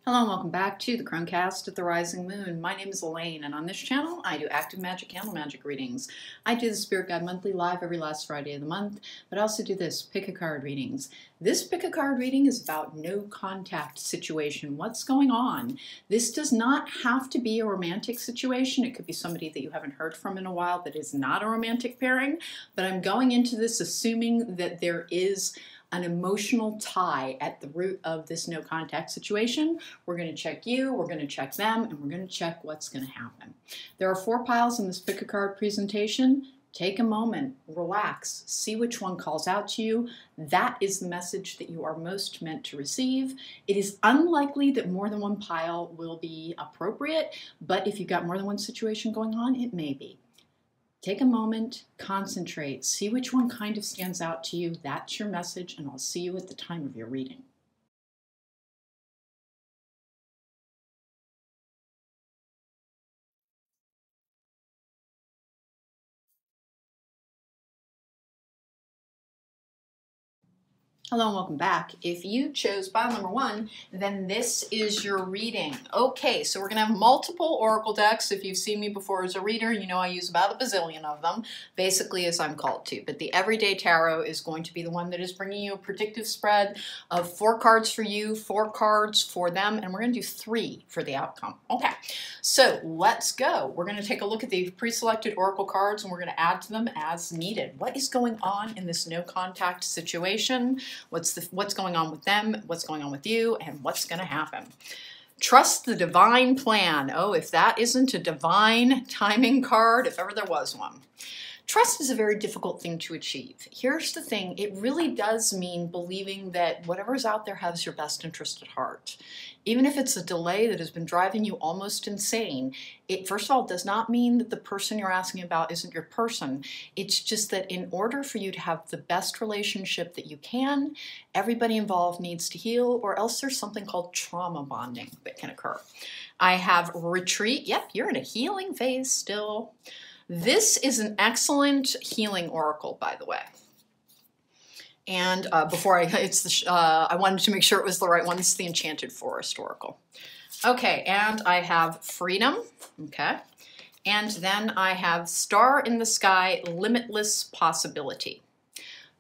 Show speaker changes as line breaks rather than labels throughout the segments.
Hello and welcome back to the Cronecast at the Rising Moon. My name is Elaine, and on this channel I do active magic candle magic readings. I do the Spirit Guide Monthly live every last Friday of the month, but I also do this pick a card readings. This pick a card reading is about no contact situation. What's going on? This does not have to be a romantic situation. It could be somebody that you haven't heard from in a while that is not a romantic pairing, but I'm going into this assuming that there is an emotional tie at the root of this no contact situation. We're going to check you, we're going to check them, and we're going to check what's going to happen. There are 4 piles in this pick a card presentation. Take a moment, relax, see which one calls out to you. That is the message that you are most meant to receive. It is unlikely that more than one pile will be appropriate, but if you've got more than one situation going on, it may be. Take a moment, concentrate, see which one kind of stands out to you. That's your message, and I'll see you at the time of your reading. Hello and welcome back. If you chose pile number 1, then this is your reading. Okay, so we're going to have multiple oracle decks. If you've seen me before as a reader, you know I use about a bazillion of them, basically as I'm called to. But the Everyday Tarot is going to be the one that is bringing you a predictive spread of 4 cards for you, 4 cards for them, and we're going to do 3 for the outcome. Okay, so let's go. We're going to take a look at the pre-selected oracle cards, and we're going to add to them as needed. What is going on in this no contact situation? What's going on with them, what's going on with you, and what's going to happen. Trust the divine plan. Oh, if that isn't a divine timing card, if ever there was one. Trust is a very difficult thing to achieve. Here's the thing, it really does mean believing that whatever's out there has your best interest at heart. Even if it's a delay that has been driving you almost insane, it first of all does not mean that the person you're asking about isn't your person. It's just that in order for you to have the best relationship that you can, everybody involved needs to heal, or else there's something called trauma bonding that can occur. I have retreat. Yep, you're in a healing phase still. This is an excellent healing oracle, by the way. And before I wanted to make sure it was the right one. This is the Enchanted Forest oracle. Okay, and I have freedom. Okay, and then I have star in the sky, limitless possibility.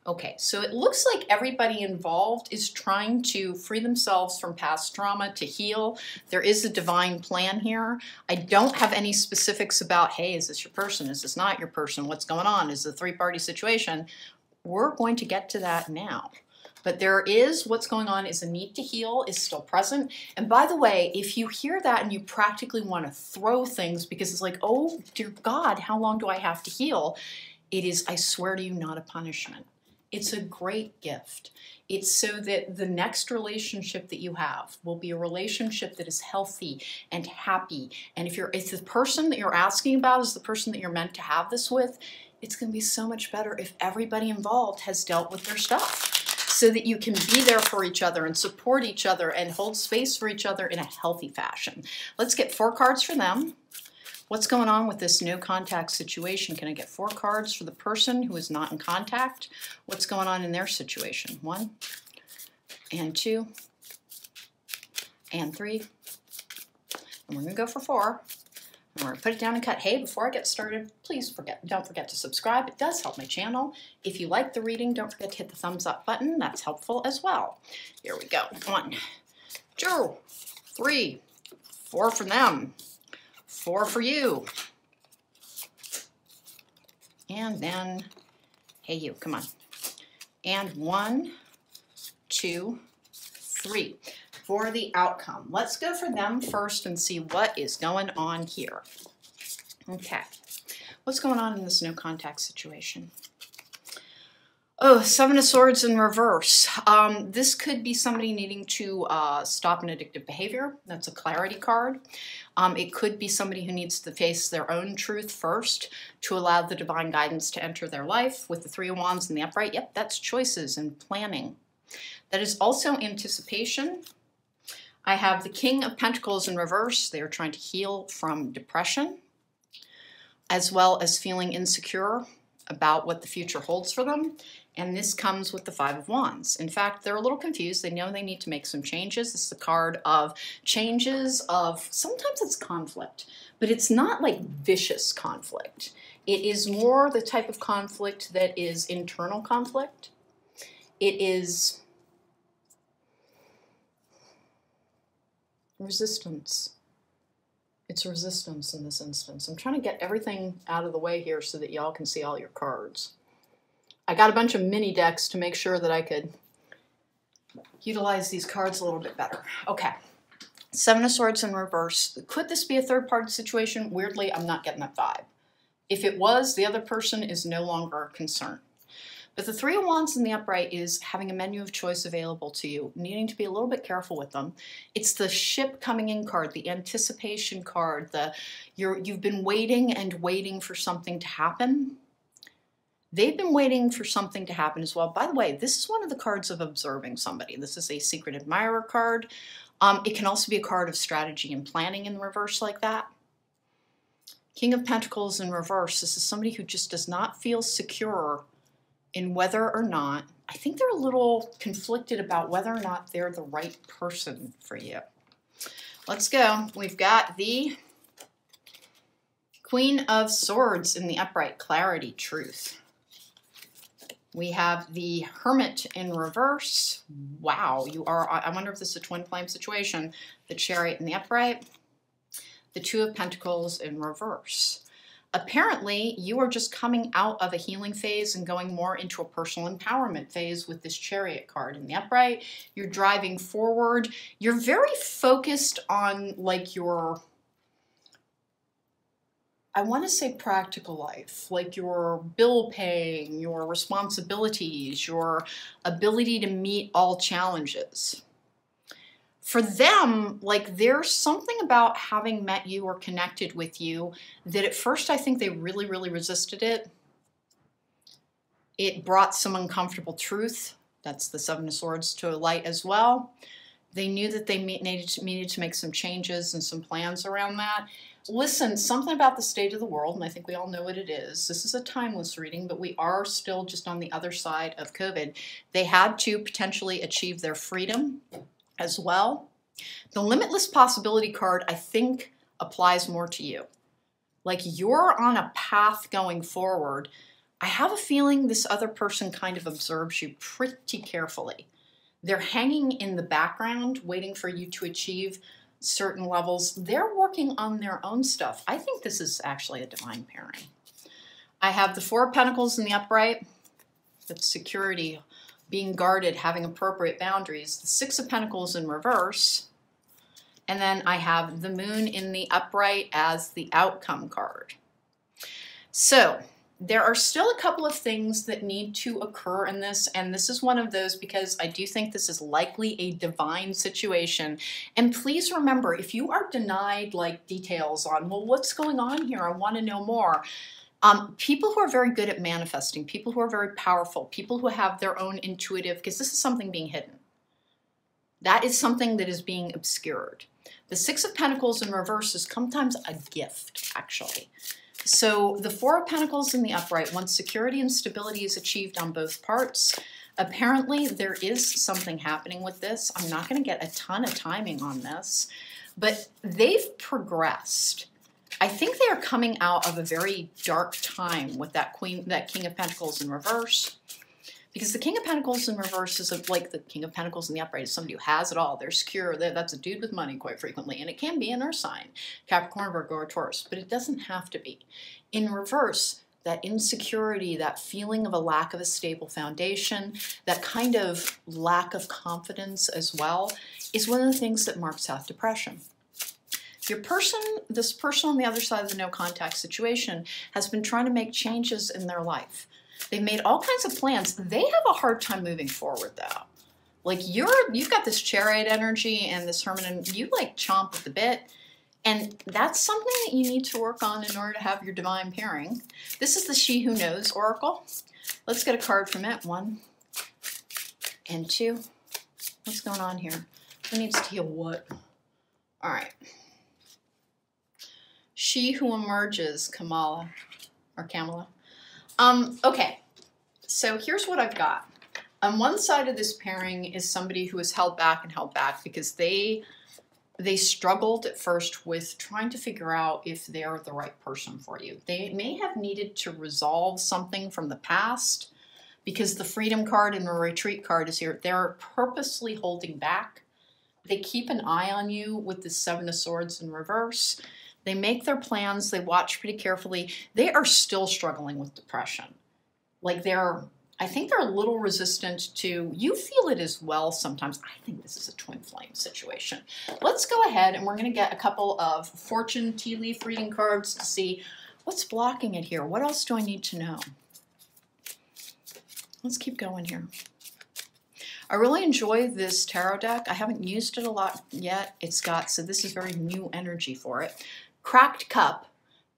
Okay, so it looks like everybody involved is trying to free themselves from past trauma to heal. There is a divine plan here. I don't have any specifics about, hey, is this your person? Is this not your person? What's going on? Is it a 3-party situation? We're going to get to that now. But there is, what's going on is a need to heal is still present. And by the way, if you hear that and you practically want to throw things because it's like, oh, dear God, how long do I have to heal? It is, I swear to you, not a punishment. It's a great gift. It's so that the next relationship that you have will be a relationship that is healthy and happy. And if the person that you're asking about is the person that you're meant to have this with, it's going to be so much better if everybody involved has dealt with their stuff, so that you can be there for each other and support each other and hold space for each other in a healthy fashion. Let's get 4 cards for them. What's going on with this no contact situation? Can I get 4 cards for the person who is not in contact? What's going on in their situation? 1 and 2 and 3. And we're going to go for 4. And we're going to put it down and cut. Hey, before I get started, please don't forget to subscribe. It does help my channel. If you like the reading, don't forget to hit the thumbs up button. That's helpful as well. Here we go. 1, 2, 3, 4 for them. 4 for you. And then, hey you, come on. And 1, 2, 3 for the outcome. Let's go for them first and see what is going on here. Okay, what's going on in this no contact situation? Oh, 7 of Swords in reverse. This could be somebody needing to stop an addictive behavior. That's a clarity card. It could be somebody who needs to face their own truth first to allow the divine guidance to enter their life. With the 3 of Wands in the upright, yep, that's choices and planning. That is also anticipation. I have the King of Pentacles in reverse. They are trying to heal from depression, as well as feeling insecure about what the future holds for them. And this comes with the Five of Wands. In fact, they're a little confused. They know they need to make some changes. This is the card of changes, of sometimes it's conflict, but it's not like vicious conflict. It is more the type of conflict that is internal conflict. It is resistance. It's resistance in this instance. I'm trying to get everything out of the way here so that y'all can see all your cards. I got a bunch of mini decks to make sure that I could utilize these cards a little bit better. Okay, Seven of Swords in reverse. Could this be a third-party situation? Weirdly, I'm not getting that vibe. If it was, the other person is no longer a concern. But the Three of Wands in the upright is having a menu of choice available to you, needing to be a little bit careful with them. It's the ship coming in card, the anticipation card, you've been waiting and waiting for something to happen. They've been waiting for something to happen as well. By the way, this is one of the cards of observing somebody. This is a secret admirer card. It can also be a card of strategy and planning in reverse like that. King of Pentacles in reverse. This is somebody who just does not feel secure in whether or not, I think they're a little conflicted about whether or not they're the right person for you. Let's go. We've got the Queen of Swords in the upright, clarity, truth. We have the Hermit in reverse. Wow, you are, I wonder if this is a twin flame situation. The Chariot in the upright. The Two of Pentacles in reverse. Apparently, you are just coming out of a healing phase and going more into a personal empowerment phase with this Chariot card in the upright. You're driving forward. You're very focused on like your, I want to say practical life, like your bill paying, your responsibilities, your ability to meet all challenges. For them, like there's something about having met you or connected with you that at first I think they really, really resisted it. It brought some uncomfortable truth. That's the Seven of Swords to light as well. They knew that they needed to make some changes and some plans around that. Listen, something about the state of the world, and I think we all know what it is. This is a timeless reading, but we are still just on the other side of COVID. They had to potentially achieve their freedom as well. The Limitless Possibility card, I think, applies more to you. Like you're on a path going forward. I have a feeling this other person kind of observes you pretty carefully. They're hanging in the background, waiting for you to achieve certain levels. They're working on their own stuff. I think this is actually a divine pairing. I have the Four of Pentacles in the upright. That's security, being guarded, having appropriate boundaries. The Six of Pentacles in reverse. And then I have the Moon in the upright as the outcome card. So there are still a couple of things that need to occur in this, and this is one of those because I do think this is likely a divine situation. And please remember, if you are denied like details on, well, what's going on here? I want to know more. People who are very good at manifesting, people who are very powerful, people who have their own intuitive, because this is something being hidden. That is something that is being obscured. The Six of Pentacles in reverse is sometimes a gift, actually. So the Four of Pentacles in the upright, once security and stability is achieved on both parts, apparently there is something happening with this. I'm not going to get a ton of timing on this, but they've progressed. I think they are coming out of a very dark time with that King of Pentacles in reverse. Because the King of Pentacles in reverse is like the King of Pentacles in the upright is somebody who has it all. They're secure. That's a dude with money quite frequently. And it can be an earth sign, Capricorn, Virgo, or Taurus. But it doesn't have to be. In reverse, that insecurity, that feeling of a lack of a stable foundation, that kind of lack of confidence as well, is one of the things that marks out depression. Your person, this person on the other side of the no contact situation, has been trying to make changes in their life. They've made all kinds of plans. They have a hard time moving forward though. Like you've got this Chariot energy and this Hermit, and you like chomp at the bit. And that's something that you need to work on in order to have your divine pairing. This is the She Who Knows Oracle. Let's get a card from it. 1 and 2. What's going on here? Who needs to heal what? All right. She Who Emerges, Kamala, or Kamala. Okay, so here's what I've got. On one side of this pairing is somebody who is held back because they struggled at first with trying to figure out if they're the right person for you. They may have needed to resolve something from the past because the Freedom card and the Retreat card is here. They're purposely holding back. They keep an eye on you with the Seven of Swords in reverse. They make their plans. They watch pretty carefully. They are still struggling with depression. Like I think they're a little resistant to, you feel it as well sometimes. I think this is a twin flame situation. Let's go ahead and we're going to get a couple of fortune tea leaf reading cards to see what's blocking it here. What else do I need to know? Let's keep going here. I really enjoy this tarot deck. I haven't used it a lot yet. So this is very new energy for it. Cracked Cup,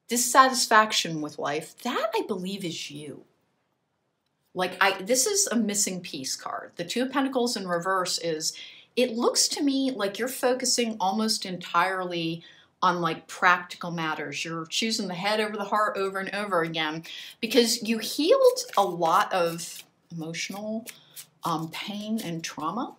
dissatisfaction with life. That I believe is you. This is a missing piece card. The Two of Pentacles in reverse it looks to me like you're focusing almost entirely on like practical matters. You're choosing the head over the heart over and over again because you healed a lot of emotional pain and trauma.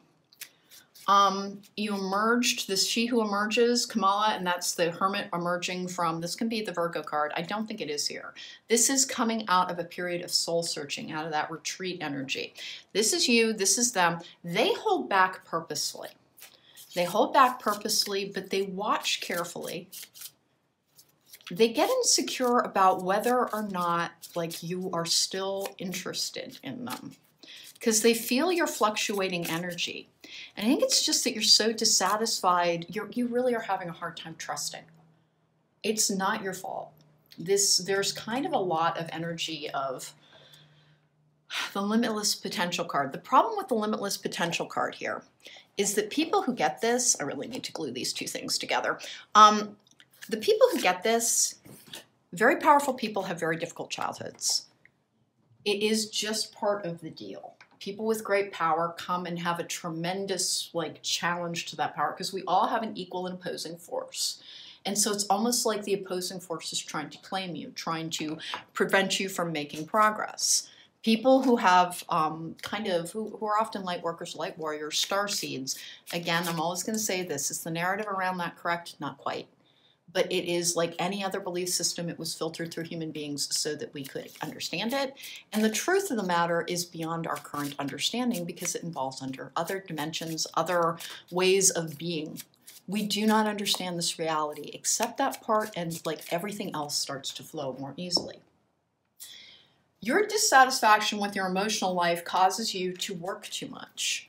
You emerged, this She Who Emerges, Kamala, and that's the Hermit emerging from, this can be the Virgo card. I don't think it is here. This is coming out of a period of soul searching, out of that retreat energy. This is you, this is them. They hold back purposely. They hold back purposely, but they watch carefully. They get insecure about whether or not like you are still interested in them, because they feel your fluctuating energy. And I think it's just that you're so dissatisfied, you really are having a hard time trusting. It's not your fault. There's kind of a lot of energy of the Limitless Potential card. The problem with the Limitless Potential card here is that people who get this, I really need to glue these two things together. The people who get this, very powerful people have very difficult childhoods. It is just part of the deal. People with great power come and have a tremendous challenge to that power because we all have an equal and opposing force. And so it's almost like the opposing force is trying to claim you, trying to prevent you from making progress. People who have who are often light workers, light warriors, star seeds. Again, I'm always going to say this. Is the narrative around that correct? Not quite. But it is like any other belief system. It was filtered through human beings so that we could understand it. And the truth of the matter is beyond our current understanding because it involves under other dimensions, other ways of being. We do not understand this reality. Accept that part and everything else starts to flow more easily. Your dissatisfaction with your emotional life causes you to work too much.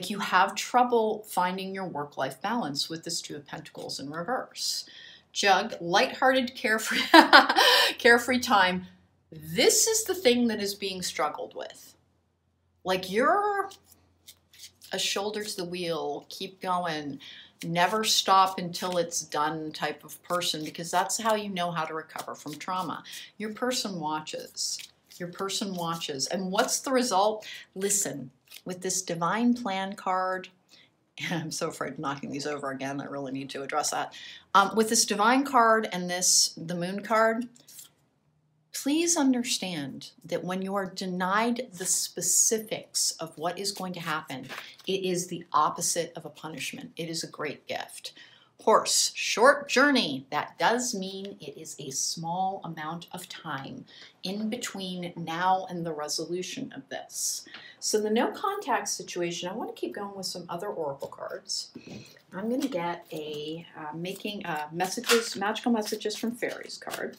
You have trouble finding your work-life balance with this Two of Pentacles in reverse. Jug, lighthearted, carefree, carefree time. This is the thing that is being struggled with. You're a shoulder to the wheel, keep going, never stop until it's done type of person because that's how you know how to recover from trauma. Your person watches. Your person watches. And what's the result? Listen, with this Divine Plan card, and I'm so afraid of knocking these over again. I really need to address that. With this Divine card and the Moon card, please understand that when you are denied the specifics of what is going to happen, it is the opposite of a punishment. It is a great gift. Horse, short journey. That does mean it is a small amount of time in between now and the resolution of this. So the no contact situation, I want to keep going with some other oracle cards. I'm going to get a magical messages from fairies card.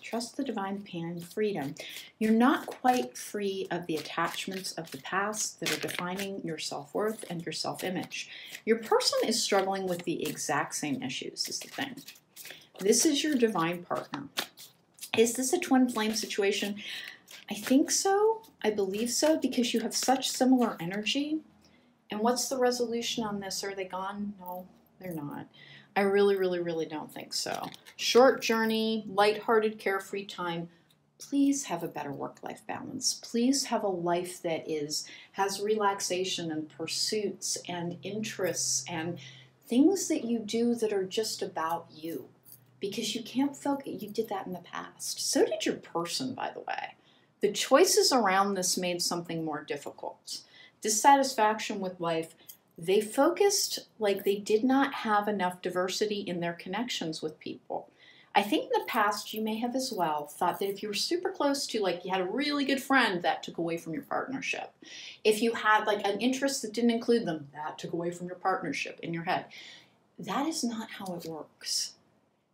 Trust the Divine Plan, freedom. You're not quite free of the attachments of the past that are defining your self-worth and your self-image. Your person is struggling with the exact same issues, is the thing. This is your divine partner. Is this a twin flame situation? I think so. I believe so because you have such similar energy. And what's the resolution on this? Are they gone? No, they're not. I really, really, really don't think so. Short journey, lighthearted, carefree time. Please have a better work-life balance. Please have a life that has relaxation and pursuits and interests and things that you do that are just about you. because you can't focus. You did that in the past. So did your person, by the way. The choices around this made something more difficult. Dissatisfaction with life, they focused like they did not have enough diversity in their connections with people. I think in the past you may have as well thought that if you were super close to, like you had a really good friend, that took away from your partnership. If you had like an interest that didn't include them, that took away from your partnership in your head. That is not how it works.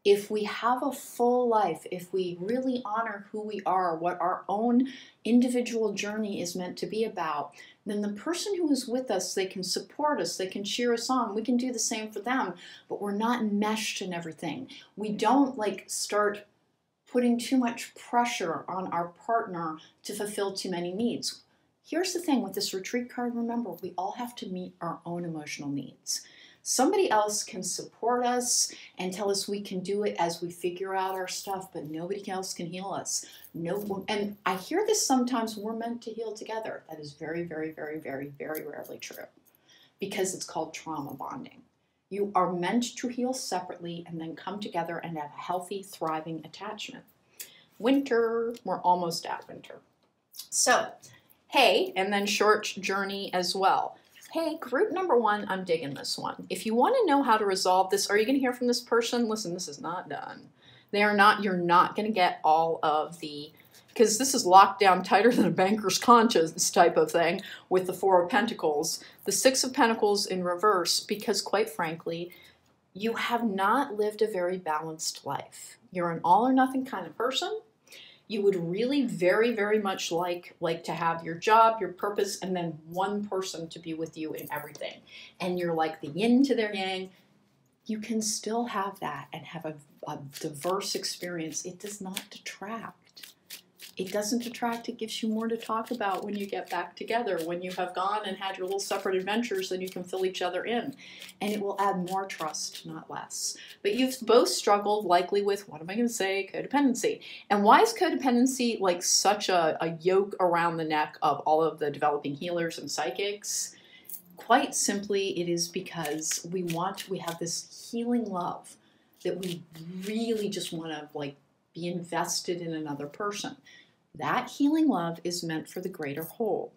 If we have a full life, if we really honor who we are, what our own individual journey is meant to be about, then the person who is with us, they can support us, they can cheer us on, we can do the same for them, but we're not enmeshed in everything. We don't like start putting too much pressure on our partner to fulfill too many needs. Here's the thing with this retreat card, remember, we all have to meet our own emotional needs. Somebody else can support us and tell us we can do it as we figure out our stuff, but nobody else can heal us. No, and I hear this sometimes, we're meant to heal together. That is very, very, very, very, very rarely true, because it's called trauma bonding. You are meant to heal separately and then come together and have a healthy, thriving attachment. Winter, we're almost at winter. So, hey, and then short journey as well. Hey, group number 1, I'm digging this one. If you want to know how to resolve this, are you going to hear from this person? Listen, this is not done. You're not going to get all of the, because this is locked down tighter than a banker's conscience type of thing with the 4 of Pentacles. The 6 of Pentacles in reverse, because quite frankly, you have not lived a very balanced life. You're an all or nothing kind of person. You would really very, very much like to have your job, your purpose, and then one person to be with you in everything. And you're like the yin to their yang. You can still have that and have a diverse experience. It does not detract. It doesn't detract. It gives you more to talk about when you get back together. When you have gone and had your little separate adventures, then you can fill each other in. And it will add more trust, not less. But you've both struggled likely with, what am I going to say, codependency. And why is codependency like such a yoke around the neck of all of the developing healers and psychics? Quite simply, it is because we have this healing love that we really just want to like be invested in another person. That healing love is meant for the greater whole.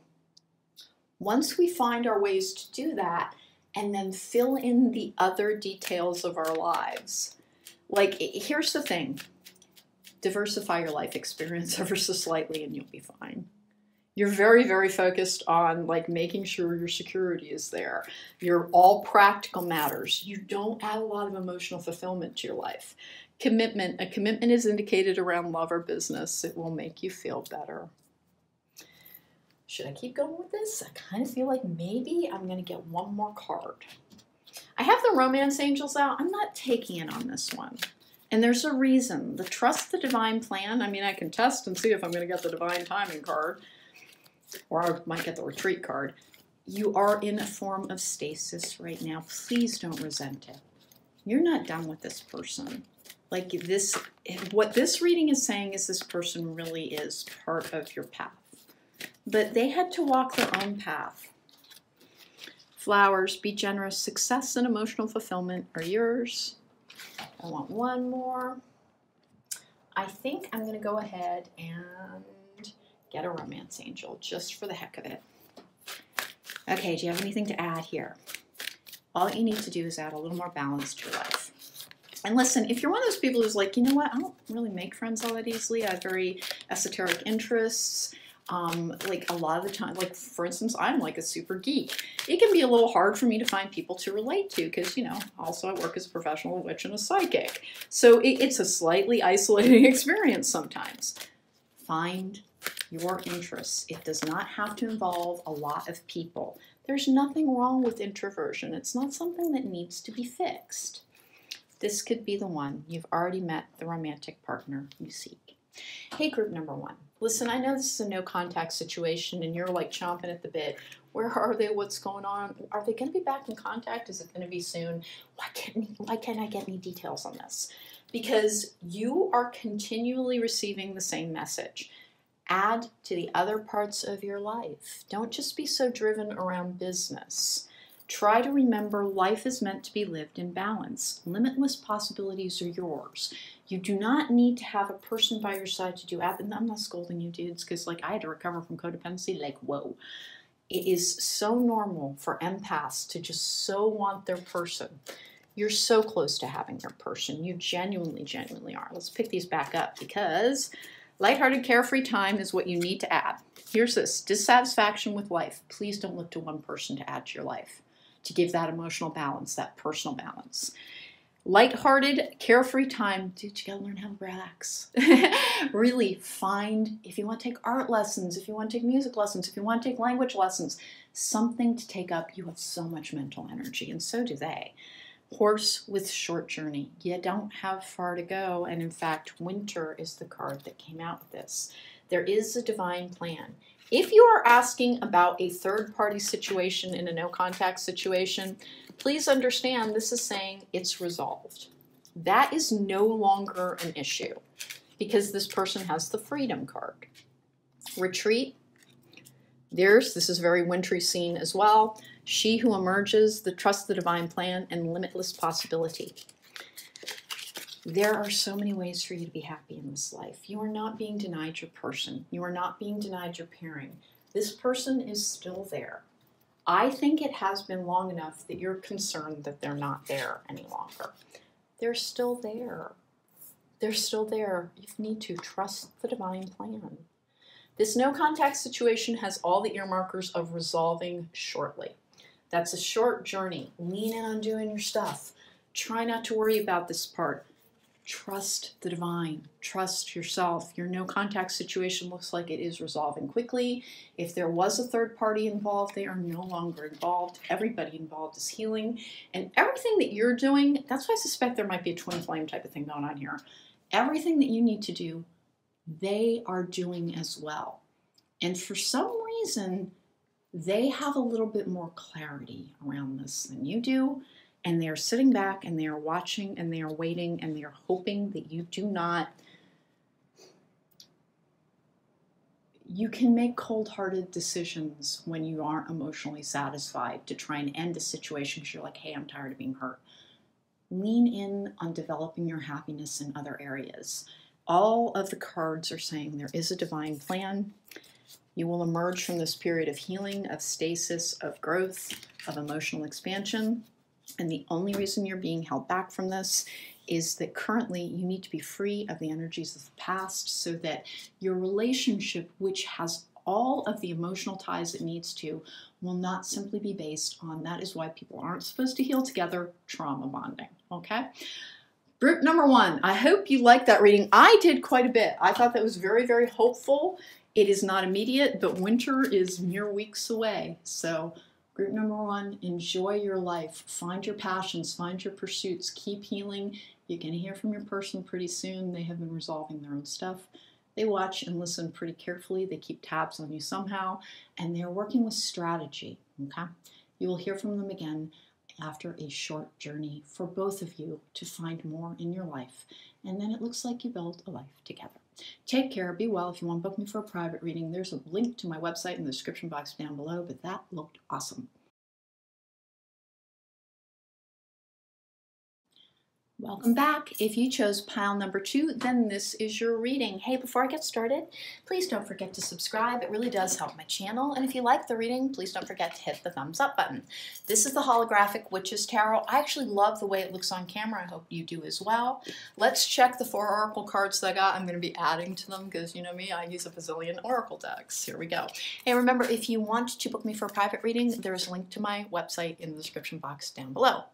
Once we find our ways to do that and then fill in the other details of our lives, like here's the thing, diversify your life experience ever so slightly and you'll be fine. You're very, very focused on like making sure your security is there. You're all practical matters. You don't add a lot of emotional fulfillment to your life. Commitment. A commitment is indicated around love or business. It will make you feel better. Should I keep going with this? I kind of feel like maybe I'm going to get one more card. I have the romance angels out. I'm not taking it on this one. And there's a reason. The trust the divine plan. I mean, I can test and see if I'm going to get the divine timing card. Or I might get the retreat card. You are in a form of stasis right now. Please don't resent it. You're not done with this person. Like this, what this reading is saying is this person really is part of your path. But they had to walk their own path. Flowers, be generous. Success and emotional fulfillment are yours. I want one more. I think I'm going to go ahead and get a romance angel just for the heck of it. Okay, do you have anything to add here? All you need to do is add a little more balance to your life. And listen, if you're one of those people who's like, you know what, I don't really make friends all that easily. I have very esoteric interests. Like a lot of the time, like for instance, I'm like a super geek. It can be a little hard for me to find people to relate to because, you know, also I work as a professional witch and a psychic. So it's a slightly isolating experience sometimes. Find your interests. It does not have to involve a lot of people. There's nothing wrong with introversion. It's not something that needs to be fixed. This could be the one. You've already met the romantic partner you seek. Hey, group number 1. Listen, I know this is a no contact situation and you're like chomping at the bit. Where are they? What's going on? Are they going to be back in contact? Is it going to be soon? Why can't I get any details on this? Because you are continually receiving the same message. Add to the other parts of your life. Don't just be so driven around business.
Try to remember life is meant to be lived in balance. Limitless possibilities are yours. You do not need to have a person by your side to do and I'm not scolding you dudes, because like I had to recover from codependency, like whoa. It is so normal for empaths to just so want their person. You're so close to having your person. You genuinely, genuinely are. Let's pick these back up, because lighthearted, carefree time is what you need to add. Here's this: dissatisfaction with life. Please don't look to one person to add to your life, to give that emotional balance, that personal balance. Lighthearted, carefree time, dude, you gotta learn how to relax. Really find, if you want to take art lessons, if you want to take music lessons, if you want to take language lessons, something to take up. You have so much mental energy, and so do they. Horse with short journey. You don't have far to go, and in fact, winter is the card that came out with this. There is a divine plan. If you are asking about a third-party situation in a no-contact situation, please understand this is saying it's resolved. That is no longer an issue, because this person has the freedom card. Retreat. This is a very wintry scene as well. She who emerges, the trust the divine plan, and limitless possibility. There are so many ways for you to be happy in this life. You are not being denied your person. You are not being denied your pairing. This person is still there. I think it has been long enough that you're concerned that they're not there any longer. They're still there. They're still there. You need to trust the divine plan. This no contact situation has all the earmarkers of resolving shortly. That's a short journey. Lean in on doing your stuff. Try not to worry about this part. Trust the divine. Trust yourself. Your no contact situation looks like it is resolving quickly. If there was a third party involved, they are no longer involved. Everybody involved is healing. And everything that you're doing, that's why I suspect there might be a twin flame type of thing going on here. Everything that you need to do, they are doing as well. And for some reason, they have a little bit more clarity around this than you do. And they are sitting back and they are watching and they are waiting and they are hoping that you do not. You can make cold-hearted decisions when you aren't emotionally satisfied to try and end a situation because you're like, hey, I'm tired of being hurt. Lean in on developing your happiness in other areas. All of the cards are saying there is a divine plan. You will emerge from this period of healing, of stasis, of growth, of emotional expansion. And the only reason you're being held back from this is that currently you need to be free of the energies of the past so that your relationship, which has all of the emotional ties it needs to, will not simply be based on that is why people aren't supposed to heal together, trauma bonding, okay? Group number 1, I hope you liked that reading. I did quite a bit. I thought that was very, very hopeful. It is not immediate, but winter is mere weeks away. So group number 1, enjoy your life. Find your passions, find your pursuits, keep healing. You're going to hear from your person pretty soon. They have been resolving their own stuff. They watch and listen pretty carefully. They keep tabs on you somehow, and they're working with strategy, okay? You will hear from them again after a short journey for both of you to find more in your life. And then it looks like you build a life together. Take care, be well. If you want to book me for a private reading, there's a link to my website in the description box down below, but that looked awesome. Welcome back. If you chose pile number 2, then this is your reading. Hey, before I get started, please don't forget to subscribe. It really does help my channel. And if you like the reading, please don't forget to hit the thumbs up button. This is the holographic Witches Tarot. I actually love the way it looks on camera. I hope you do as well. Let's check the 4 oracle cards that I got. I'm going to be adding to them because you know me, I use a bazillion oracle decks. Here we go. Hey, remember, if you want to book me for a private reading, there's a link to my website in the description box down below.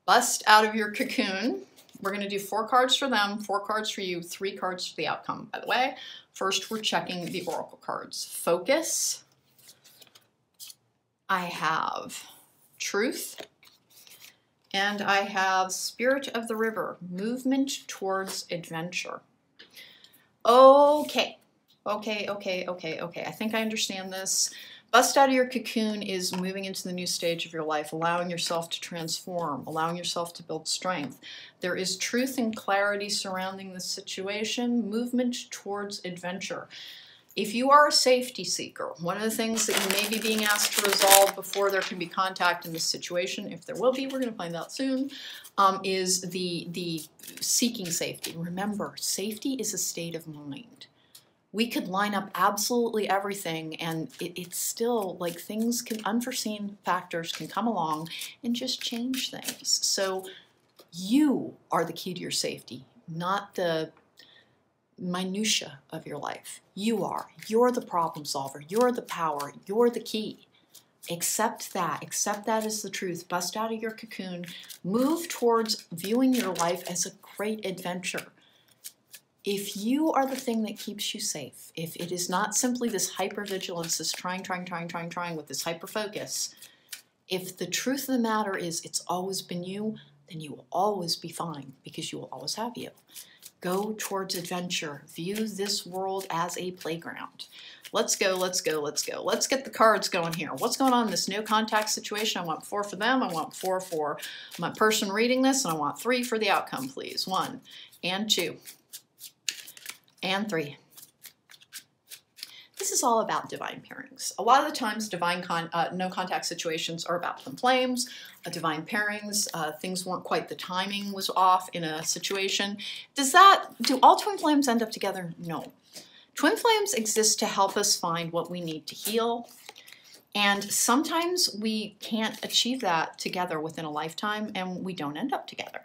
Bust out of your cocoon. We're going to do 4 cards for them, 4 cards for you, 3 cards for the outcome. By the way, first we're checking the oracle cards. Focus. I have Truth. And I have Spirit of the River, Movement Towards Adventure. Okay. I think I understand this. Bust out of your cocoon is moving into the new stage of your life, allowing yourself to transform, allowing yourself to build strength. There is truth and clarity surrounding the situation, movement towards adventure.
If you are a safety seeker, one of the things that you may be being asked to resolve before there can be contact in this situation, if there will be, we're going to find out soon, is the seeking safety. Remember, safety is a state of mind. We could line up absolutely everything, and it's still like things can, unforeseen factors can come along and just change things. So you are the key to your safety, not the minutia of your life. You are. You're the problem solver. You're the power. You're the key. Accept that. Accept that as the truth. Bust out of your cocoon. Move towards viewing your life as a great adventure. If you are the thing that keeps you safe, if it is not simply this hypervigilance, this trying with this hyperfocus, if the truth of the matter is it's always been you, then you will always be fine because you will always have you. Go towards adventure. View this world as a playground. Let's go, let's go, let's go. Let's get the cards going here. What's going on in this no contact situation? I want 4 for them. I want 4 for my person reading this, and I want 3 for the outcome, please. 1 and 2 and 3. This is all about divine pairings. A lot of the times, divine no contact situations are about twin flames, divine pairings. Things weren't quite, the timing was off in a situation. Do all twin flames end up together? No. Twin flames exist to help us find what we need to heal. And sometimes we can't achieve that together within a lifetime, and we don't end up together.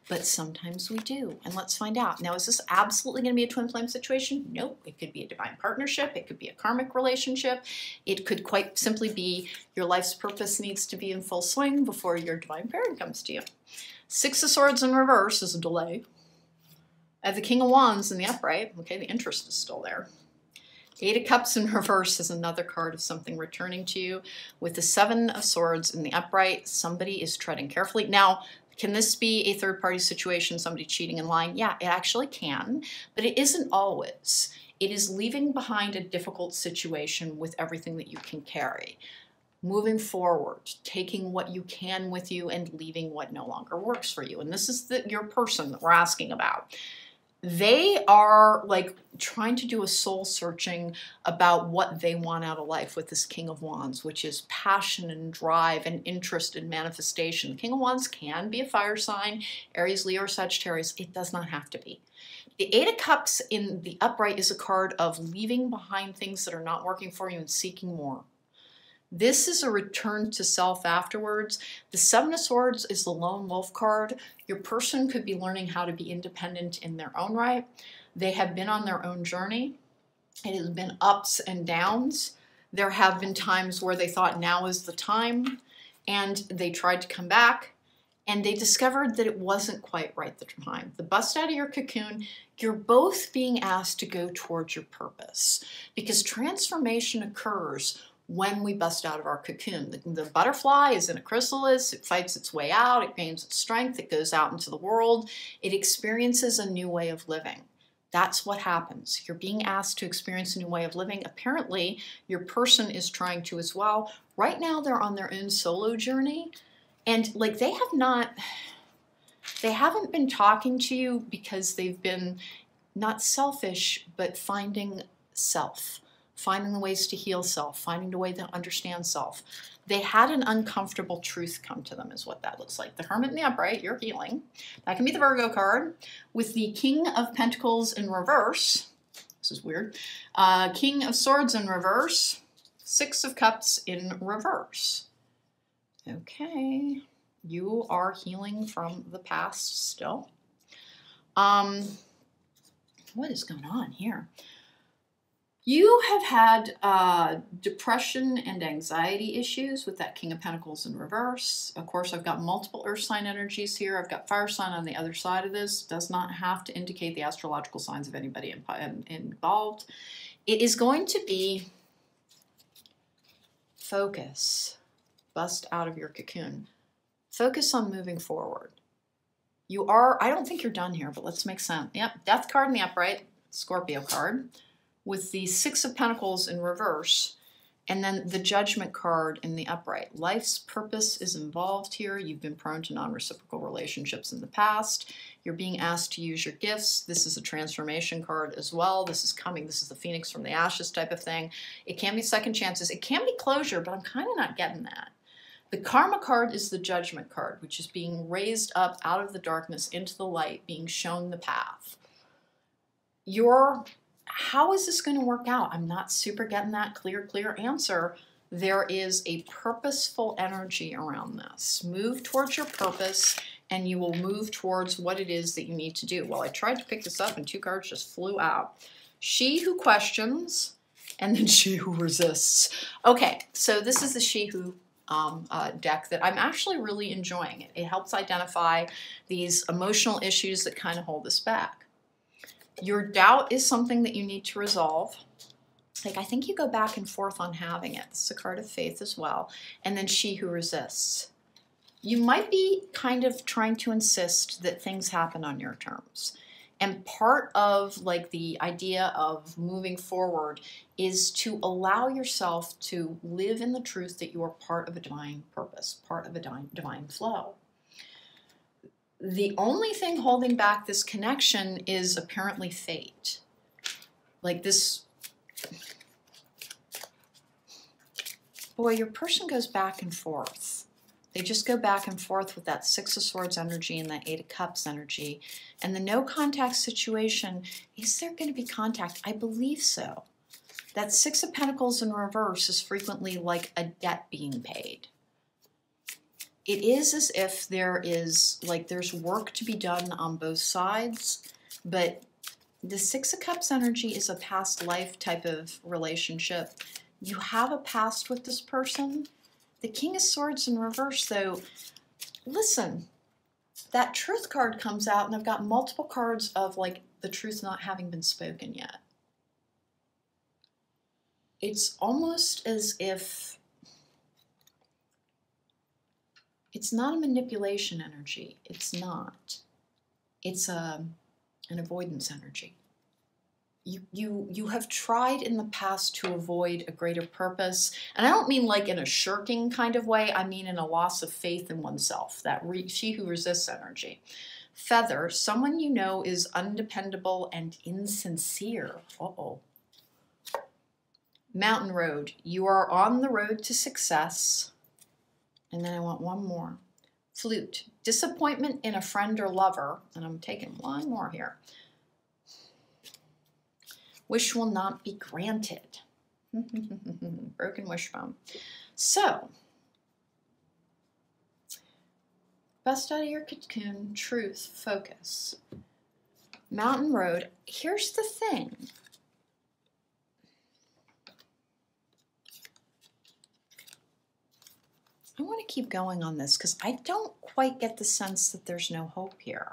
But sometimes we do, and let's find out. Now, is this absolutely going to be a twin flame situation? Nope. It could be a divine partnership. It could be a karmic relationship. It could quite simply be your life's purpose needs to be in full swing before your divine pairing comes to you. 6 of Swords in reverse is a delay. The King of Wands in the upright. Okay, the interest is still there. 8 of Cups in reverse is another card of something returning to you. With the 7 of Swords in the upright, somebody is treading carefully. Now, can this be a third-party situation, somebody cheating in line? Yeah, it actually can, but it isn't always. It is leaving behind a difficult situation with everything that you can carry. Moving forward, taking what you can with you and leaving what no longer works for you. And this is your person that we're asking about. They are like trying to do a soul searching about what they want out of life with this King of Wands, which is passion and drive and interest and manifestation. The King of Wands can be a fire sign, Aries, Leo, or Sagittarius. It does not have to be. The 8 of Cups in the upright is a card of leaving behind things that are not working for you and seeking more. This is a return to self afterwards. The 7 of Swords is the lone wolf card. Your person could be learning how to be independent in their own right. They have been on their own journey. It has been ups and downs. There have been times where they thought now is the time, and they tried to come back, and they discovered that it wasn't quite right the time. The bust out of your cocoon, you're both being asked to go towards your purpose, because transformation occurs when we bust out of our cocoon. The butterfly is in a chrysalis, it fights its way out, it gains its strength, it goes out into the world, it experiences a new way of living. That's what happens. You're being asked to experience a new way of living. Apparently, your person is trying to as well. Right now, they're on their own solo journey, and like they haven't been talking to you because they've been not selfish, but finding self. Finding the ways to heal self, finding the way to understand self. They had an uncomfortable truth come to them is what that looks like. The Hermit in the upright, you're healing. That can be the Virgo card. With the King of Pentacles in reverse, this is weird, King of Swords in reverse, 6 of Cups in reverse. Okay, you are healing from the past still. What is going on here? You have had depression and anxiety issues with that King of Pentacles in reverse. Of course, I've got multiple earth sign energies here. I've got fire sign on the other side of this. Does not have to indicate the astrological signs of anybody involved. It is going to be focus. Bust out of your cocoon. Focus on moving forward. You are, I don't think you're done here, but let's make sense. Yep, Death card in the upright, Scorpio card. With the 6 of Pentacles in reverse, and then the Judgment card in the upright. Life's purpose is involved here. You've been prone to non-reciprocal relationships in the past. You're being asked to use your gifts. This is a transformation card as well. This is coming. This is the Phoenix from the ashes type of thing. It can be second chances. It can be closure, but I'm kind of not getting that. The Karma card is the Judgment card, which is being raised up out of the darkness into the light, being shown the path. How is this going to work out? I'm not super getting that clear answer. There is a purposeful energy around this. Move towards your purpose, and you will move towards what it is that you need to do. Well, I tried to pick this up, and 2 cards just flew out. She who questions, and then she who resists. Okay, so this is the she who deck that I'm actually really enjoying. It helps identify these emotional issues that kind of hold us back. Your doubt is something that you need to resolve. Like, I think you go back and forth on having it. This is a card of faith as well. And then she who resists. You might be kind of trying to insist that things happen on your terms. And part of like the idea of moving forward is to allow yourself to live in the truth that you are part of a divine purpose, part of a divine flow. The only thing holding back this connection is apparently fate. Like this, boy, your person goes back and forth. They just go back and forth with that 6 of Swords energy and that 8 of Cups energy. And the no contact situation, is there going to be contact? I believe so. That 6 of Pentacles in reverse is frequently like a debt being paid. It is as if there is, like, there's work to be done on both sides, but the 6 of Cups energy is a past life type of relationship. You have a past with this person. The King of Swords in reverse, though, listen, that Truth card comes out, and I've got multiple cards of, like, the truth not having been spoken yet. It's almost as if it's not a manipulation energy. It's not. It's an avoidance energy. You have tried in the past to avoid a greater purpose. And I don't mean like in a shirking kind of way. I mean in a loss of faith in oneself, that she who resists energy. Feather, someone you know is undependable and insincere. Uh-oh. Mountain Road, you are on the road to success. And then I want one more. Flute, disappointment in a friend or lover. And I'm taking one more here. Wish will not be granted. Broken wishbone. So, bust out of your cocoon, truth, focus. Mountain Road, here's the thing. I want to keep going on this because I don't quite get the sense that there's no hope here.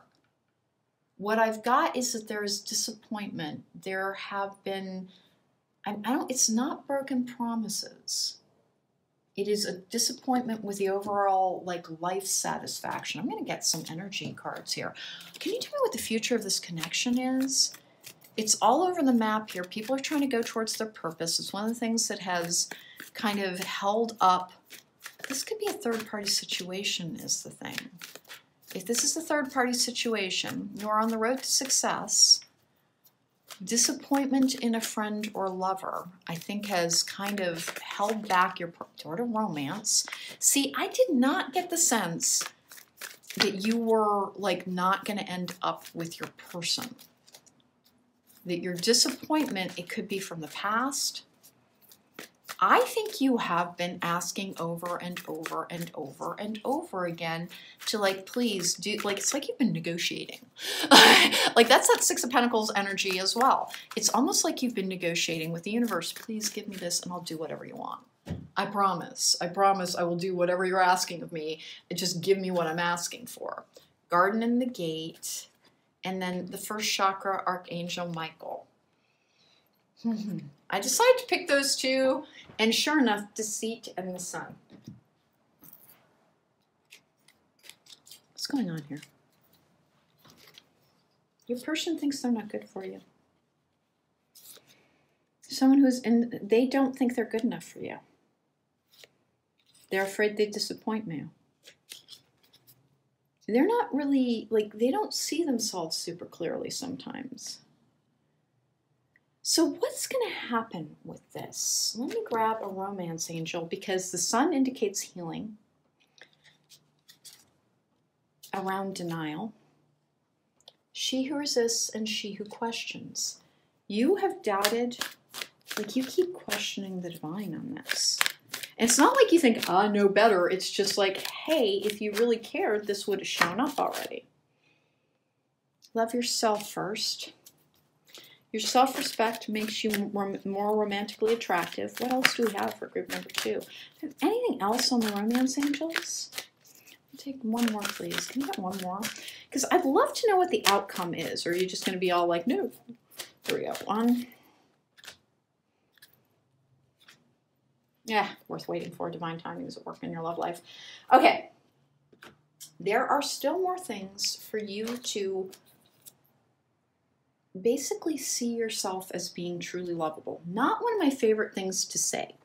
What I've got is that there is disappointment. There have been, it's not broken promises. It is a disappointment with the overall, like, life satisfaction. I'm going to get some energy cards here. Can you tell me what the future of this connection is? It's all over the map here. People are trying to go towards their purpose. It's one of the things that has kind of held up. This could be a third-party situation is the thing. If this is a third-party situation, you are on the road to success. Disappointment in a friend or lover, I think, has kind of held back your toward a romance. See, I did not get the sense that you were, like, not going to end up with your person. That your disappointment, it could be from the past. I think you have been asking over and over and over and over again to, like, please do, like, it's like you've been negotiating. Like, that's that 6 of Pentacles energy as well. It's almost like you've been negotiating with the universe. Please give me this and I'll do whatever you want. I promise I will do whatever you're asking of me. Just give me what I'm asking for. Garden in the Gate, and then the first chakra, Archangel Michael. I decided to pick those two, and sure enough, Deceit and the Sun. What's going on here? Your person thinks they're not good for you. Someone who's they don't think they're good enough for you. They're afraid they disappoint you.
they're not really, like, they don't see themselves super clearly sometimes. So what's going to happen with this? Let me grab a romance angel because the sun indicates healing around denial. She who resists and she who questions. You have doubted, like you keep questioning the divine on this. And it's not like you think, I know better. It's just like, hey, if you really cared, this would have shown up already. Love yourself first. Your self-respect makes you more romantically attractive. What else do we have for group number 2? Anything else on the romance angels? I'll take one more, please. Can you get one more? Because I'd love to know what the outcome is. Or are you just going to be all like, no? Here we go. 1. Yeah, worth waiting for. Divine timing is at work in your love life. Okay. There are still more things for you to basically see yourself as being truly lovable. Not one of my favorite things to say.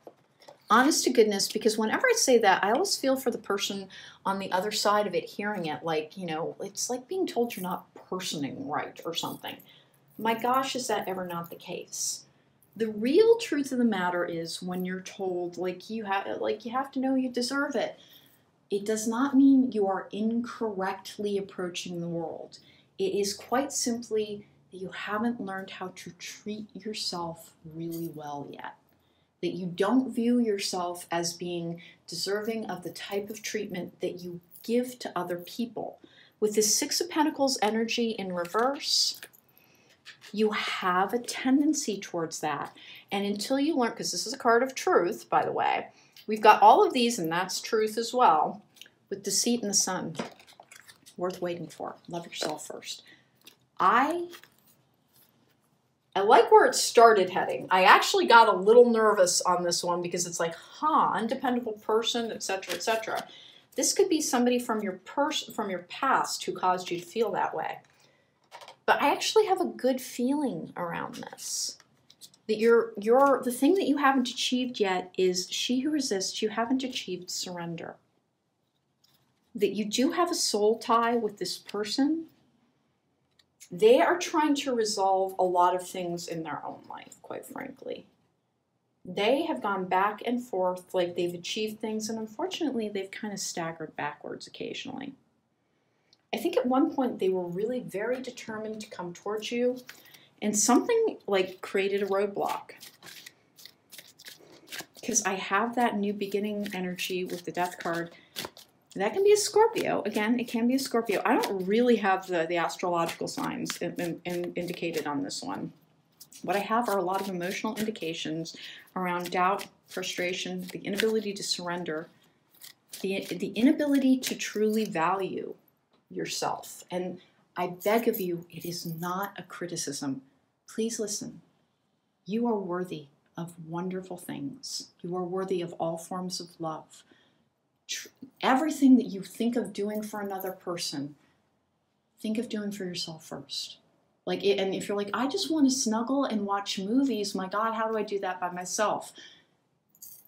Honest to goodness, because whenever I say that, I always feel for the person on the other side of it hearing it, like, you know, it's like being told you're not personing right or something. My gosh, is that ever not the case? The real truth of the matter is when you're told, like you have to know you deserve it, it does not mean you are incorrectly approaching the world. It is quite simply that you haven't learned how to treat yourself really well yet. That you don't view yourself as being deserving of the type of treatment that you give to other people. With the 6 of Pentacles energy in reverse, you have a tendency towards that. And until you learn, because this is a card of truth, by the way, we've got all of these, and that's truth as well, with deceit in the sun. Worth waiting for. Love yourself first. I like where it started heading. I actually got a little nervous on this one because it's like, undependable person, etc., etc. This could be somebody from your past who caused you to feel that way. But I actually have a good feeling around this. That the thing that you haven't achieved yet is she who resists, you haven't achieved surrender. That you do have a soul tie with this person. They are trying to resolve a lot of things in their own life, quite frankly. They have gone back and forth, like they've achieved things, and unfortunately, they've kind of staggered backwards occasionally. I think at one point they were really very determined to come towards you, and something like created a roadblock. Because I have that new beginning energy with the Death card. That can be a Scorpio. Again, it can be a Scorpio. I don't really have the astrological signs indicated on this one. What I have are a lot of emotional indications around doubt, frustration, the inability to surrender, the inability to truly value yourself. And I beg of you, it is not a criticism. Please listen. You are worthy of wonderful things. You are worthy of all forms of love. Everything that you think of doing for another person, think of doing for yourself first. And if you're like, I just want to snuggle and watch movies, my God, how do I do that by myself?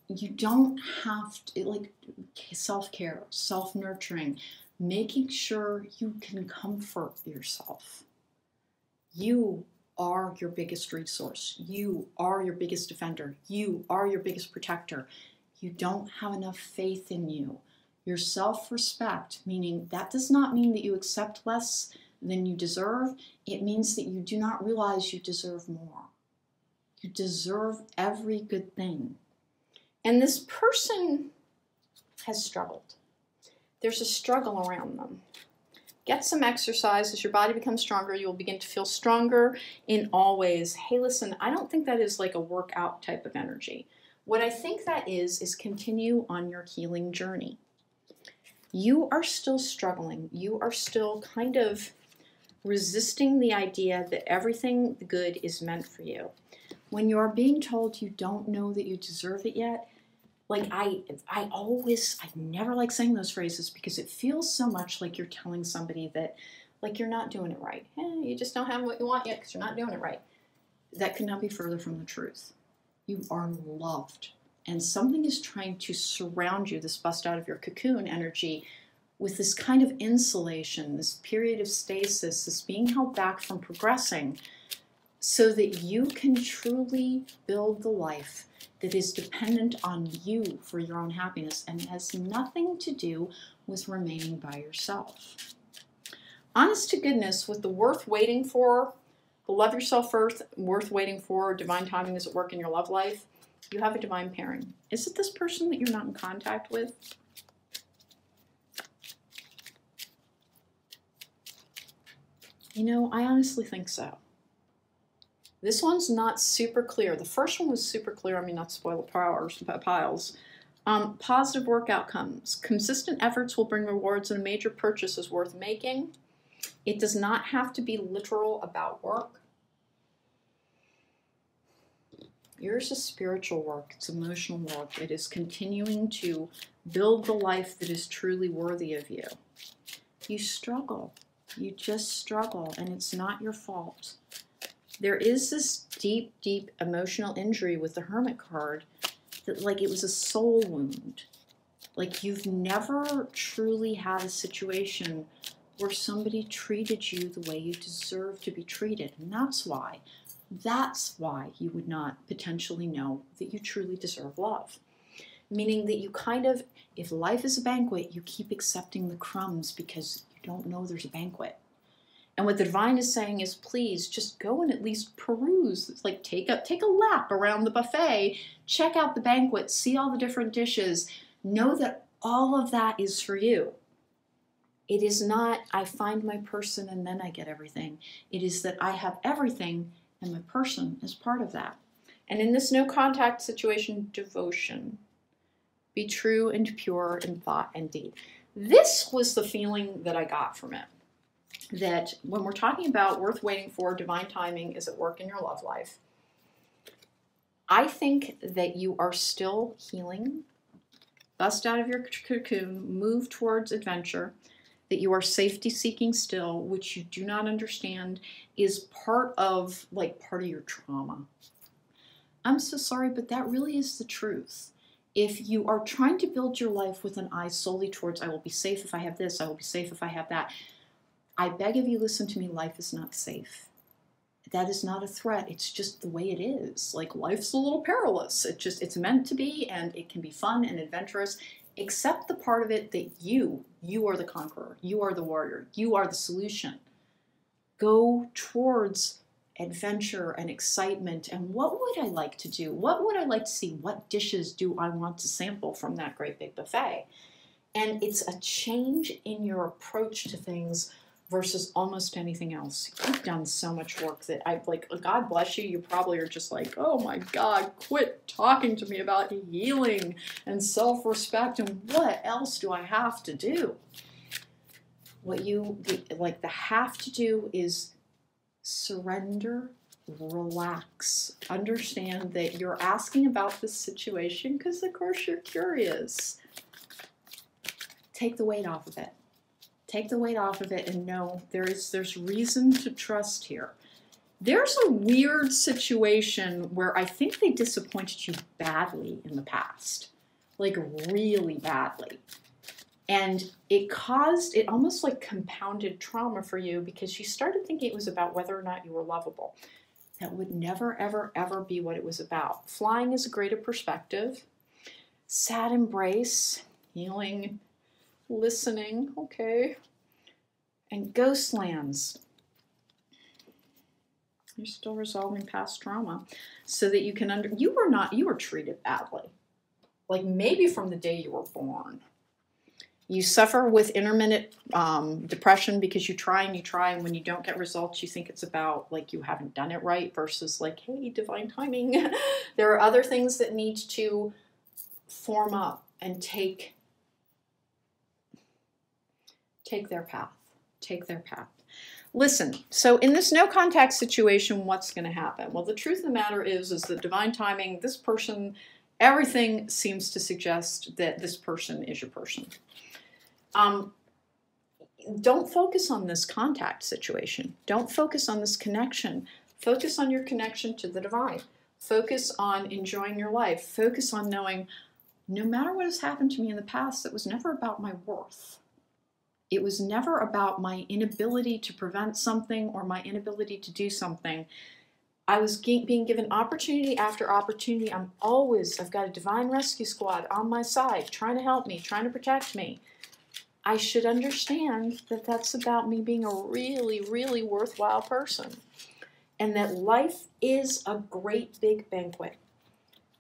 You don't have to, self-care, self-nurturing, making sure you can comfort yourself. You are your biggest resource. You are your biggest defender. You are your biggest protector. You don't have enough faith in you. Your self-respect, meaning that does not mean that you accept less than you deserve. It means that you do not realize you deserve more. You deserve every good thing. And this person has struggled. There's a struggle around them. Get some exercise. As your body becomes stronger, you will begin to feel stronger in all ways. Hey, listen, I don't think that is like a workout type of energy. What I think that is continue on your healing journey. You are still struggling. You are still kind of resisting the idea that everything good is meant for you. When you are being told you don't know that you deserve it yet, I never like saying those phrases because it feels so much like you're telling somebody that, like, you're not doing it right. You just don't have what you want yet because you're not doing it right. That could not be further from the truth. You are loved. And something is trying to surround you, this bust out of your cocoon energy, with this kind of insulation, this period of stasis, this being held back from progressing, so that you can truly build the life that is dependent on you for your own happiness and has nothing to do with remaining by yourself. Honest to goodness, with the worth waiting for, the love yourself first, worth waiting for, divine timing is at work in your love life, you have a divine pairing. Is it this person that you're not in contact with? You know, I honestly think so. This one's not super clear. The first one was super clear. I mean, not to spoil the piles. Positive work outcomes. Consistent efforts will bring rewards, and a major purchase is worth making. It does not have to be literal about work. Yours is spiritual work. It's emotional work. It is continuing to build the life that is truly worthy of you. You struggle. You just struggle, and it's not your fault. There is this deep, deep emotional injury with the Hermit card that, like, it was a soul wound. Like, you've never truly had a situation where somebody treated you the way you deserve to be treated. And that's why you would not potentially know that you truly deserve love. Meaning that you kind of, if life is a banquet, you keep accepting the crumbs because you don't know there's a banquet. And what the divine is saying is, please just go and at least peruse. It's like take a lap around the buffet, check out the banquet, see all the different dishes. Know that all of that is for you. It is not, I find my person and then I get everything. It is that I have everything and my person is part of that. And in this no contact situation, devotion. Be true and pure in thought and deed. This was the feeling that I got from it. That when we're talking about worth waiting for, divine timing is at work in your love life. I think that you are still healing, bust out of your cocoon, move towards adventure, that you are safety seeking still, which you do not understand is part of your trauma. I'm so sorry, but that really is the truth. If you are trying to build your life with an eye solely towards, I will be safe if I have this, I will be safe if I have that, I beg of you, listen to me, life is not safe. That is not a threat, it's just the way it is. Like, life's a little perilous. It's meant to be, and it can be fun and adventurous. Accept the part of it that you are the conqueror, you are the warrior, you are the solution. Go towards adventure and excitement, and what would I like to do? What would I like to see? What dishes do I want to sample from that great big buffet? And it's a change in your approach to things versus almost anything else. You've done so much work that God bless you, you probably are just like, oh my God, quit talking to me about healing and self-respect and what else do I have to do? What the have to do is surrender, relax, understand that you're asking about this situation because of course you're curious. Take the weight off of it. Take the weight off of it and know there's reason to trust here. There's a weird situation where I think they disappointed you badly in the past, like really badly. And it almost like compounded trauma for you because you started thinking it was about whether or not you were lovable. That would never, ever, ever be what it was about. Flying is a greater perspective. Sad embrace, healing, listening, okay. And ghost lands. You're still resolving past trauma so that you can you were treated badly. Like maybe from the day you were born. You suffer with intermittent depression because you try, and when you don't get results, you think it's about like you haven't done it right versus like, hey, divine timing. There are other things that need to form up and take their path. Take their path. Listen, so in this no contact situation, what's going to happen? Well, the truth of the matter is that divine timing, this person, everything seems to suggest that this person is your person. Don't focus on this contact situation. Don't focus on this connection. Focus on your connection to the divine. Focus on enjoying your life. Focus on knowing no matter what has happened to me in the past, it was never about my worth. It was never about my inability to prevent something or my inability to do something. I was being given opportunity after opportunity. I've got a divine rescue squad on my side, trying to help me, trying to protect me. I should understand that that's about me being a really, really worthwhile person. And that life is a great big banquet.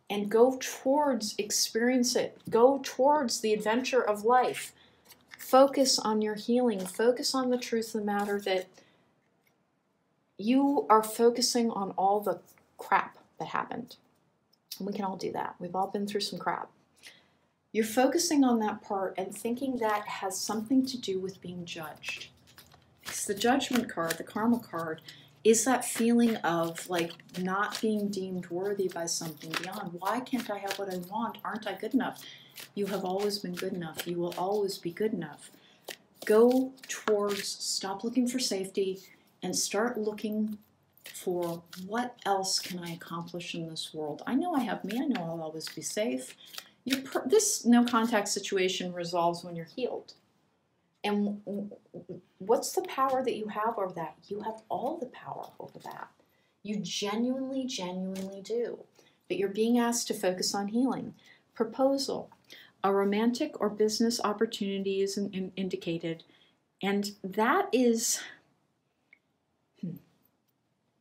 And go towards experience it. Go towards the adventure of life. Focus on your healing. Focus on the truth of the matter that you are focusing on all the crap that happened. And we can all do that. We've all been through some crap. You're focusing on that part and thinking that has something to do with being judged. Because the judgment card, the karma card, is that feeling of like not being deemed worthy by something beyond. Why can't I have what I want? Aren't I good enough? You have always been good enough. You will always be good enough. Go towards, stop looking for safety and start looking for what else can I accomplish in this world. I know I have me. I know I'll always be safe. This no contact situation resolves when you're healed. And what's the power that you have over that? You have all the power over that. You genuinely, genuinely do. But you're being asked to focus on healing. Proposal. A romantic or business opportunity is indicated. And that is...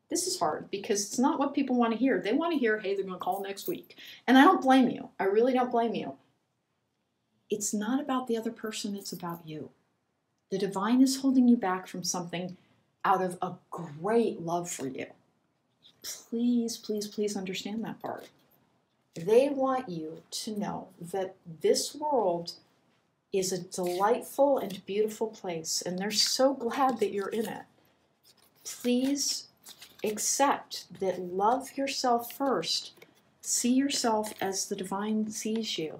This is hard because it's not what people want to hear. They want to hear, hey, they're going to call next week. And I don't blame you. I really don't blame you. It's not about the other person. It's about you. The divine is holding you back from something out of a great love for you. Please, please, please understand that part. They want you to know that this world is a delightful and beautiful place, and they're so glad that you're in it. Please accept that love yourself first. See yourself as the divine sees you.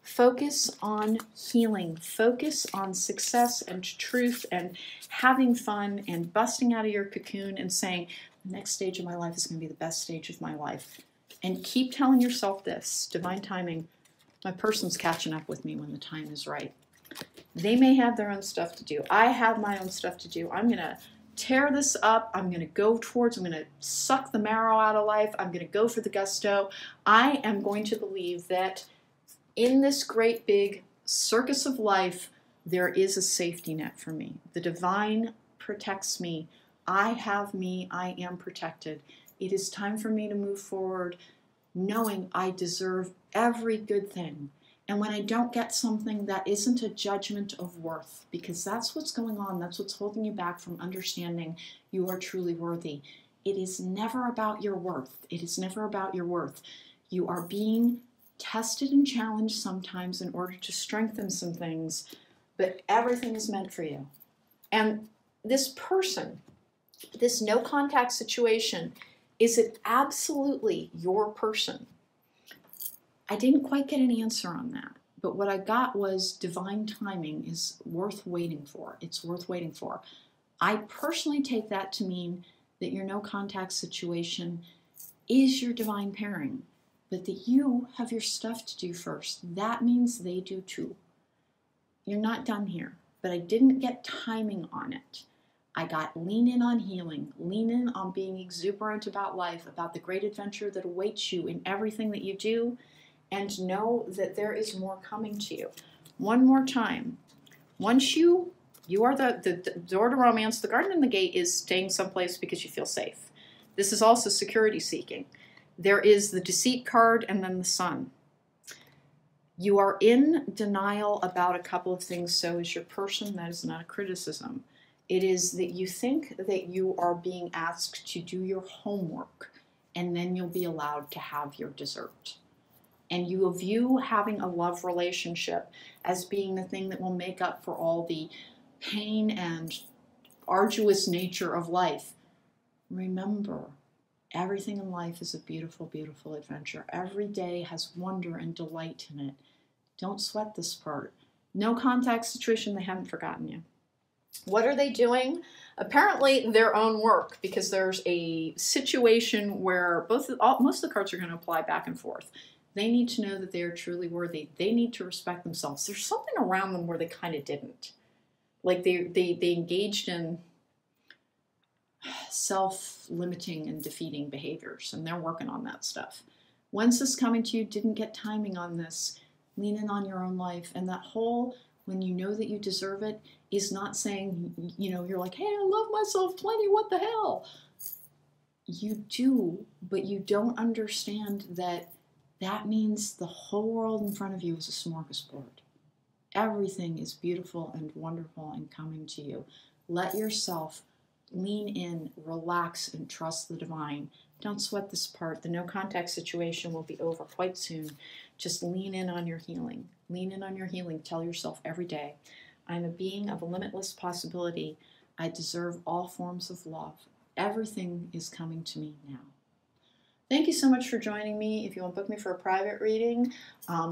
Focus on healing. Focus on success and truth and having fun and busting out of your cocoon and saying, the next stage of my life is going to be the best stage of my life. And keep telling yourself this, divine timing, my person's catching up with me when the time is right. They may have their own stuff to do. I have my own stuff to do. I'm going to tear this up. I'm going to go towards, I'm going to suck the marrow out of life. I'm going to go for the gusto. I am going to believe that in this great big circus of life, there is a safety net for me. The divine protects me. I have me. I am protected. It is time for me to move forward, knowing I deserve every good thing. And when I don't get something, that isn't a judgment of worth, because that's what's going on. That's what's holding you back from understanding you are truly worthy. It is never about your worth. It is never about your worth. You are being tested and challenged sometimes in order to strengthen some things, but everything is meant for you. And this person, this no contact situation, is it absolutely your person? I didn't quite get an answer on that, but what I got was divine timing is worth waiting for. It's worth waiting for. I personally take that to mean that your no contact situation is your divine pairing, but that you have your stuff to do first. That means they do too. You're not done here, but I didn't get timing on it. I got lean in on healing, lean in on being exuberant about life, about the great adventure that awaits you in everything that you do, and know that there is more coming to you. One more time. Once you are the door to romance, the garden and the gate is staying someplace because you feel safe. This is also security seeking. There is the deceit card and then the sun. You are in denial about a couple of things, so is your person. That is not a criticism. It is that you think that you are being asked to do your homework, and then you'll be allowed to have your dessert. And you view having a love relationship as being the thing that will make up for all the pain and arduous nature of life. Remember, everything in life is a beautiful, beautiful adventure. Every day has wonder and delight in it. Don't sweat this part. No contact situation, they haven't forgotten you. What are they doing? Apparently their own work, because there's a situation where most of the cards are going to apply back and forth. They need to know that they are truly worthy. They need to respect themselves. There's something around them where they kind of didn't. like they engaged in self-limiting and defeating behaviors, and they're working on that stuff. When's this coming to you? Didn't get timing on this. Lean in on your own life. And that whole, when you know that you deserve it, is not saying, you know, you're like, hey, I love myself plenty, what the hell? You do, but you don't understand that that means the whole world in front of you is a smorgasbord. Everything is beautiful and wonderful and coming to you. Let yourself lean in, relax, and trust the divine. Don't sweat this part. The no contact situation will be over quite soon. Just lean in on your healing. Lean in on your healing. Tell yourself every day, I'm a being of a limitless possibility. I deserve all forms of love. Everything is coming to me now. Thank you so much for joining me. If you want to book me for a private reading,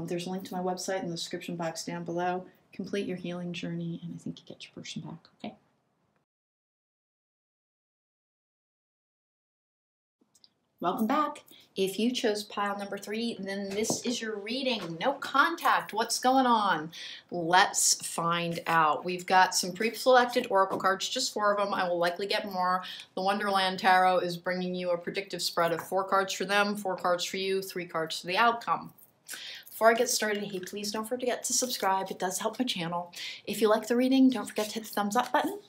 there's a link to my website in the description box down below. Complete your healing journey, and I think you get your person back, okay? Welcome back. If you chose pile number 3, then this is your reading. No contact. What's going on? Let's find out. We've got some pre-selected oracle cards, just 4 of them. I will likely get more. The Wonderland Tarot is bringing you a predictive spread of 4 cards for them, 4 cards for you, 3 cards for the outcome. Before I get started, hey, please don't forget to subscribe. It does help my channel. If you like the reading, don't forget to hit the thumbs up button.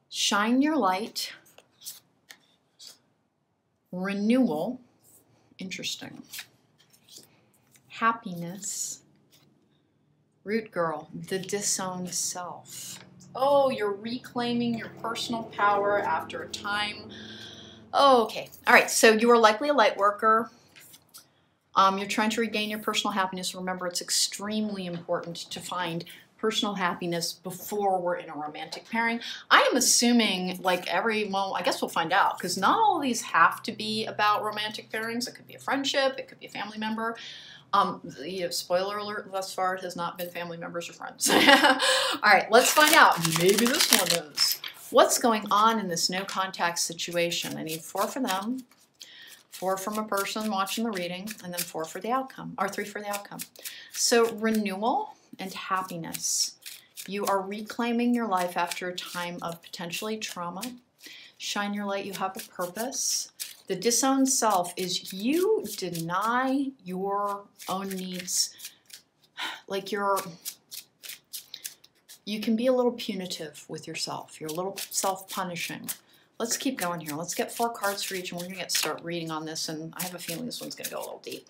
Shine your light. Renewal, interesting. Happiness, root girl, the disowned self. Oh, you're reclaiming your personal power after a time. Oh, okay, all right, so you are likely a light worker. You're trying to regain your personal happiness. Remember, it's extremely important to find personal happiness before we're in a romantic pairing. I am assuming, like well, I guess we'll find out, because not all of these have to be about romantic pairings. It could be a friendship, it could be a family member. You know, spoiler alert, thus far it has not been family members or friends. All right, let's find out. Maybe this one is. What's going on in this no contact situation? I need 4 for them, 4 from a person watching the reading, and then 4 for the outcome, or 3 for the outcome. So renewal and happiness. You are reclaiming your life after a time of potentially trauma. Shine your light, you have a purpose. The disowned self is you deny your own needs. Like you can be a little punitive with yourself. You're a little self-punishing. Let's keep going here. Let's get 4 cards for each, and we're gonna start reading on this, and I have a feeling this one's gonna go a little deep.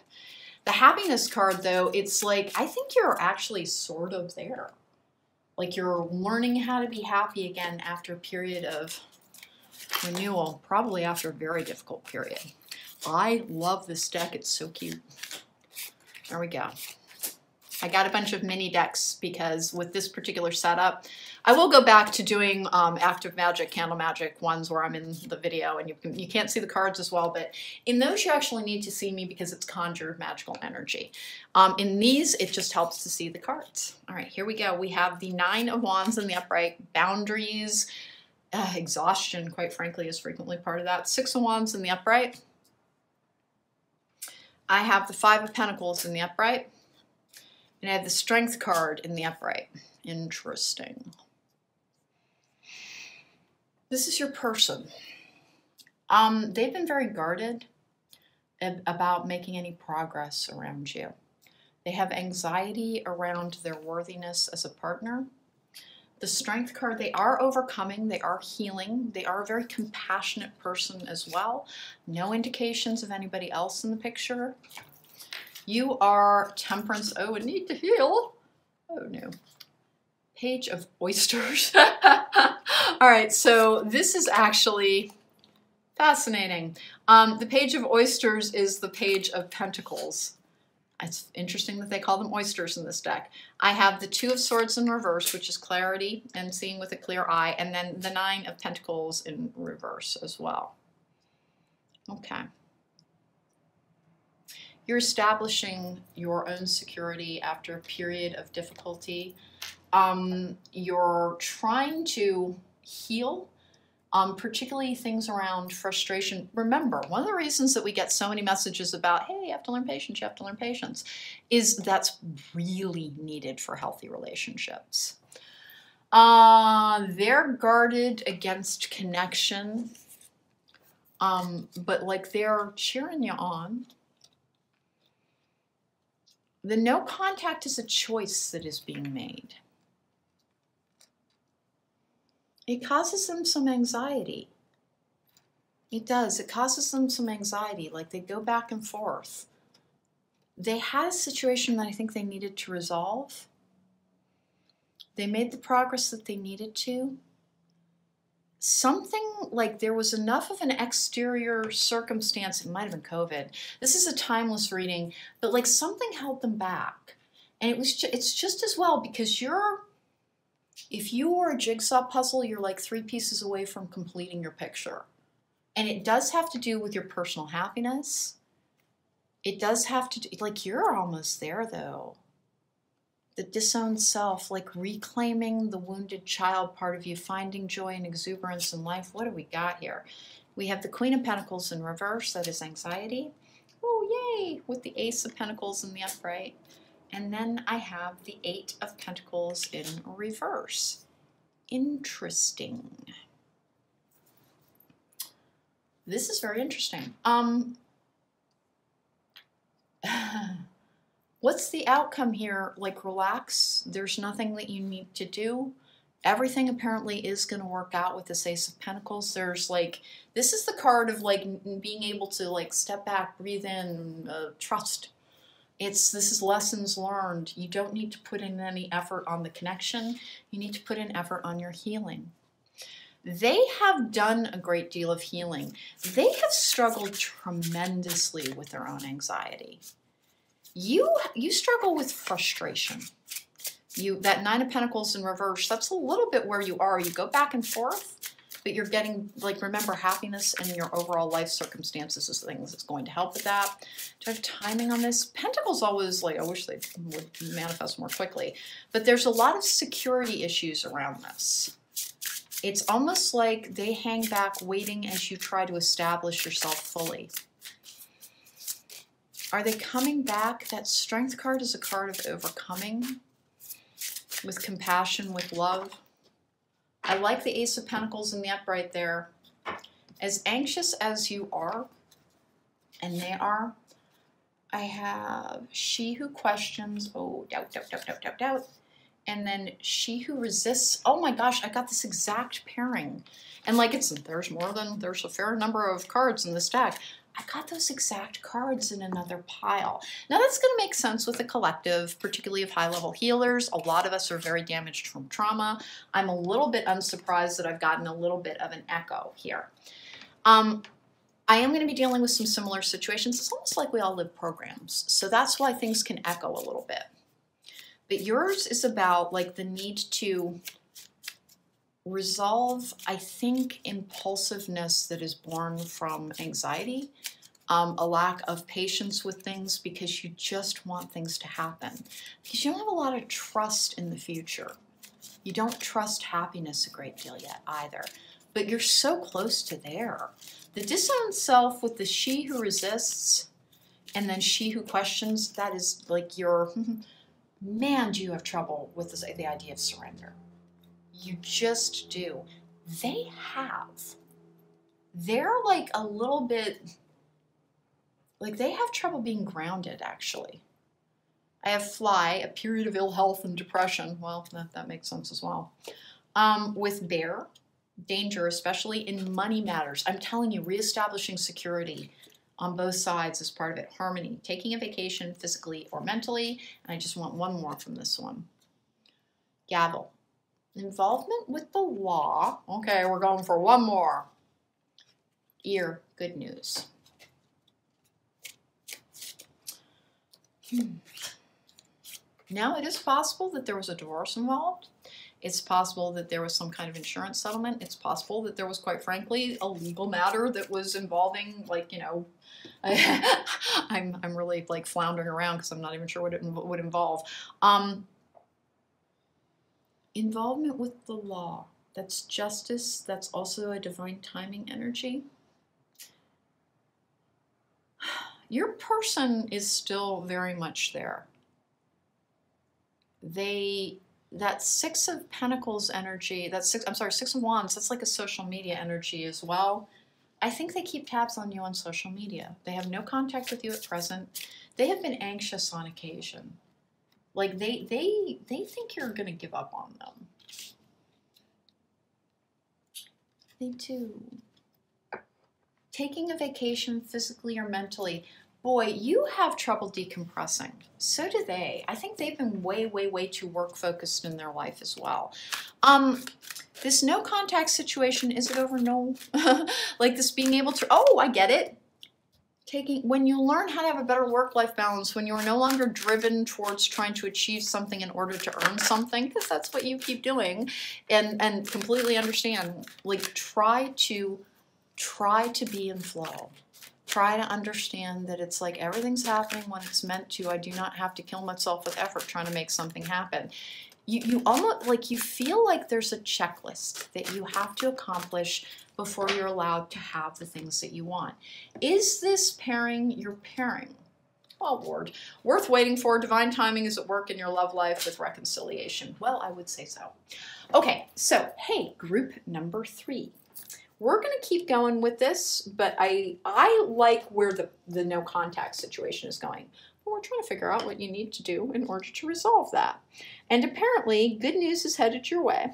The happiness card, though, it's like, I think you're actually sort of there. Like you're learning how to be happy again after a period of renewal, probably after a very difficult period. I love this deck. It's so cute. There we go. I got a bunch of mini decks because with this particular setup, I will go back to doing active magic, candle magic ones where I'm in the video and you can't see the cards as well, but in those you actually need to see me because it's conjured magical energy. In these, it just helps to see the cards. All right, here we go. We have the 9 of Wands in the upright, boundaries, exhaustion, quite frankly, is frequently part of that. 6 of Wands in the upright. I have the 5 of Pentacles in the upright. And I have the Strength card in the upright. Interesting. This is your person. They've been very guarded about making any progress around you. They have anxiety around their worthiness as a partner. The Strength card, they are overcoming, they are healing, they are a very compassionate person as well. No indications of anybody else in the picture. You are Temperance. Oh, I need to heal. Oh, no. Page of Oysters. All right, so this is actually fascinating. The Page of Oysters is the Page of Pentacles. It's interesting that they call them oysters in this deck. I have the 2 of Swords in reverse, which is clarity and seeing with a clear eye, and then the 9 of Pentacles in reverse as well. Okay. You're establishing your own security after a period of difficulty. You're trying to heal, particularly things around frustration. Remember, one of the reasons that we get so many messages about, hey, you have to learn patience, you have to learn patience, is that's really needed for healthy relationships.
They're guarded against connection, but like they're cheering you on. The no contact is a choice that is being made. It causes them some anxiety. It does. It causes them some anxiety, like they go back and forth. They had a situation that I think they needed to resolve. They made the progress that they needed to. Something like there was enough of an exterior circumstance, it might have been COVID. This is a timeless reading, but like something held them back. And it's just as well because if you were a jigsaw puzzle, you're like 3 pieces away from completing your picture. And it does have to do with your personal happiness. It does have to do, like you're almost there though. The disowned self, like reclaiming the wounded child part of you, finding joy and exuberance in life. What do we got here? We have the Queen of Pentacles in reverse, that is anxiety. Oh, yay, with the Ace of Pentacles in the upright. And then I have the 8 of Pentacles in reverse. Interesting. This is very interesting. What's the outcome here? Like, relax. There's nothing that you need to do. Everything apparently is going to work out with this Ace of Pentacles. There's like, this is the card of like being able to like step back, breathe in, trust. This is lessons learned. You don't need to put in any effort on the connection. You need to put in effort on your healing. They have done a great deal of healing. They have struggled tremendously with their own anxiety. You struggle with frustration. That 9 of Pentacles in reverse, that's a little bit where you are. You go back and forth, but you're getting, like, remember, happiness and your overall life circumstances is things that's going to help with that. Do I have timing on this? Pentacles always, like, I wish they would manifest more quickly. But there's a lot of security issues around this. It's almost like they hang back waiting as you try to establish yourself fully. Are they coming back? That Strength card is a card of overcoming with compassion, with love. I like the Ace of Pentacles in the upright there. As anxious as you are, and they are, I have she who questions, oh, doubt, doubt, doubt, doubt, doubt, doubt. And then she who resists. Oh my gosh, I got this exact pairing. And like there's a fair number of cards in this deck. I got those exact cards in another pile. Now that's going to make sense with a collective, particularly of high-level healers. A lot of us are very damaged from trauma. I'm a little bit unsurprised that I've gotten a little bit of an echo here. I am going to be dealing with some similar situations. It's almost like we all live programs. So that's why things can echo a little bit. But yours is about like the need to resolve, I think, impulsiveness that is born from anxiety, a lack of patience with things because you just want things to happen. Because you don't have a lot of trust in the future. You don't trust happiness a great deal yet either. But you're so close to there. The disowned self with the she who resists and then she who questions, that is like your, man, do you have trouble with the idea of surrender. You just do. They have. They're like a little bit, like they have trouble being grounded, actually. I have fly, a period of ill health and depression. Well, that makes sense as well. With bear, danger, especially in money matters. I'm telling you, reestablishing security on both sides is part of it. Harmony, taking a vacation physically or mentally. And I just want one more from this one. Gavel. Involvement with the law. Okay, we're going for one more. Ear, good news. Now, it is possible that there was a divorce involved. It's possible that there was some kind of insurance settlement. It's possible that there was, quite frankly, a legal matter that was involving, like, you know, I'm really, like, floundering around because I'm not even sure what it would involve. Involvement with the law, that's justice, that's also a divine timing energy. Your person is still very much there. They that Six of Pentacles energy, Six of Wands, that's like a social media energy as well. I think they keep tabs on you on social media. They have no contact with you at present. They have been anxious on occasion. Like they think you're gonna give up on them. They do. Taking a vacation physically or mentally. Boy, you have trouble decompressing. So do they. I think they've been way, way, way too work focused in their life as well. This no contact situation, is it over? No. Like this being able to, oh, I get it. When you learn how to have a better work-life balance, when you're no longer driven towards trying to achieve something in order to earn something, because that's what you keep doing, and completely understand, like try to be in flow. Try to understand that it's like everything's happening when it's meant to. I do not have to kill myself with effort trying to make something happen. You almost, like, you feel like there's a checklist that you have to accomplish before you're allowed to have the things that you want. Is this pairing your pairing? Oh, Lord. Worth waiting for. Divine timing is at work in your love life with reconciliation. Well, I would say so. Okay, so, hey, group number 3. We're going to keep going with this, but I like where the no contact situation is going. But we're trying to figure out what you need to do in order to resolve that. And apparently, good news is headed your way.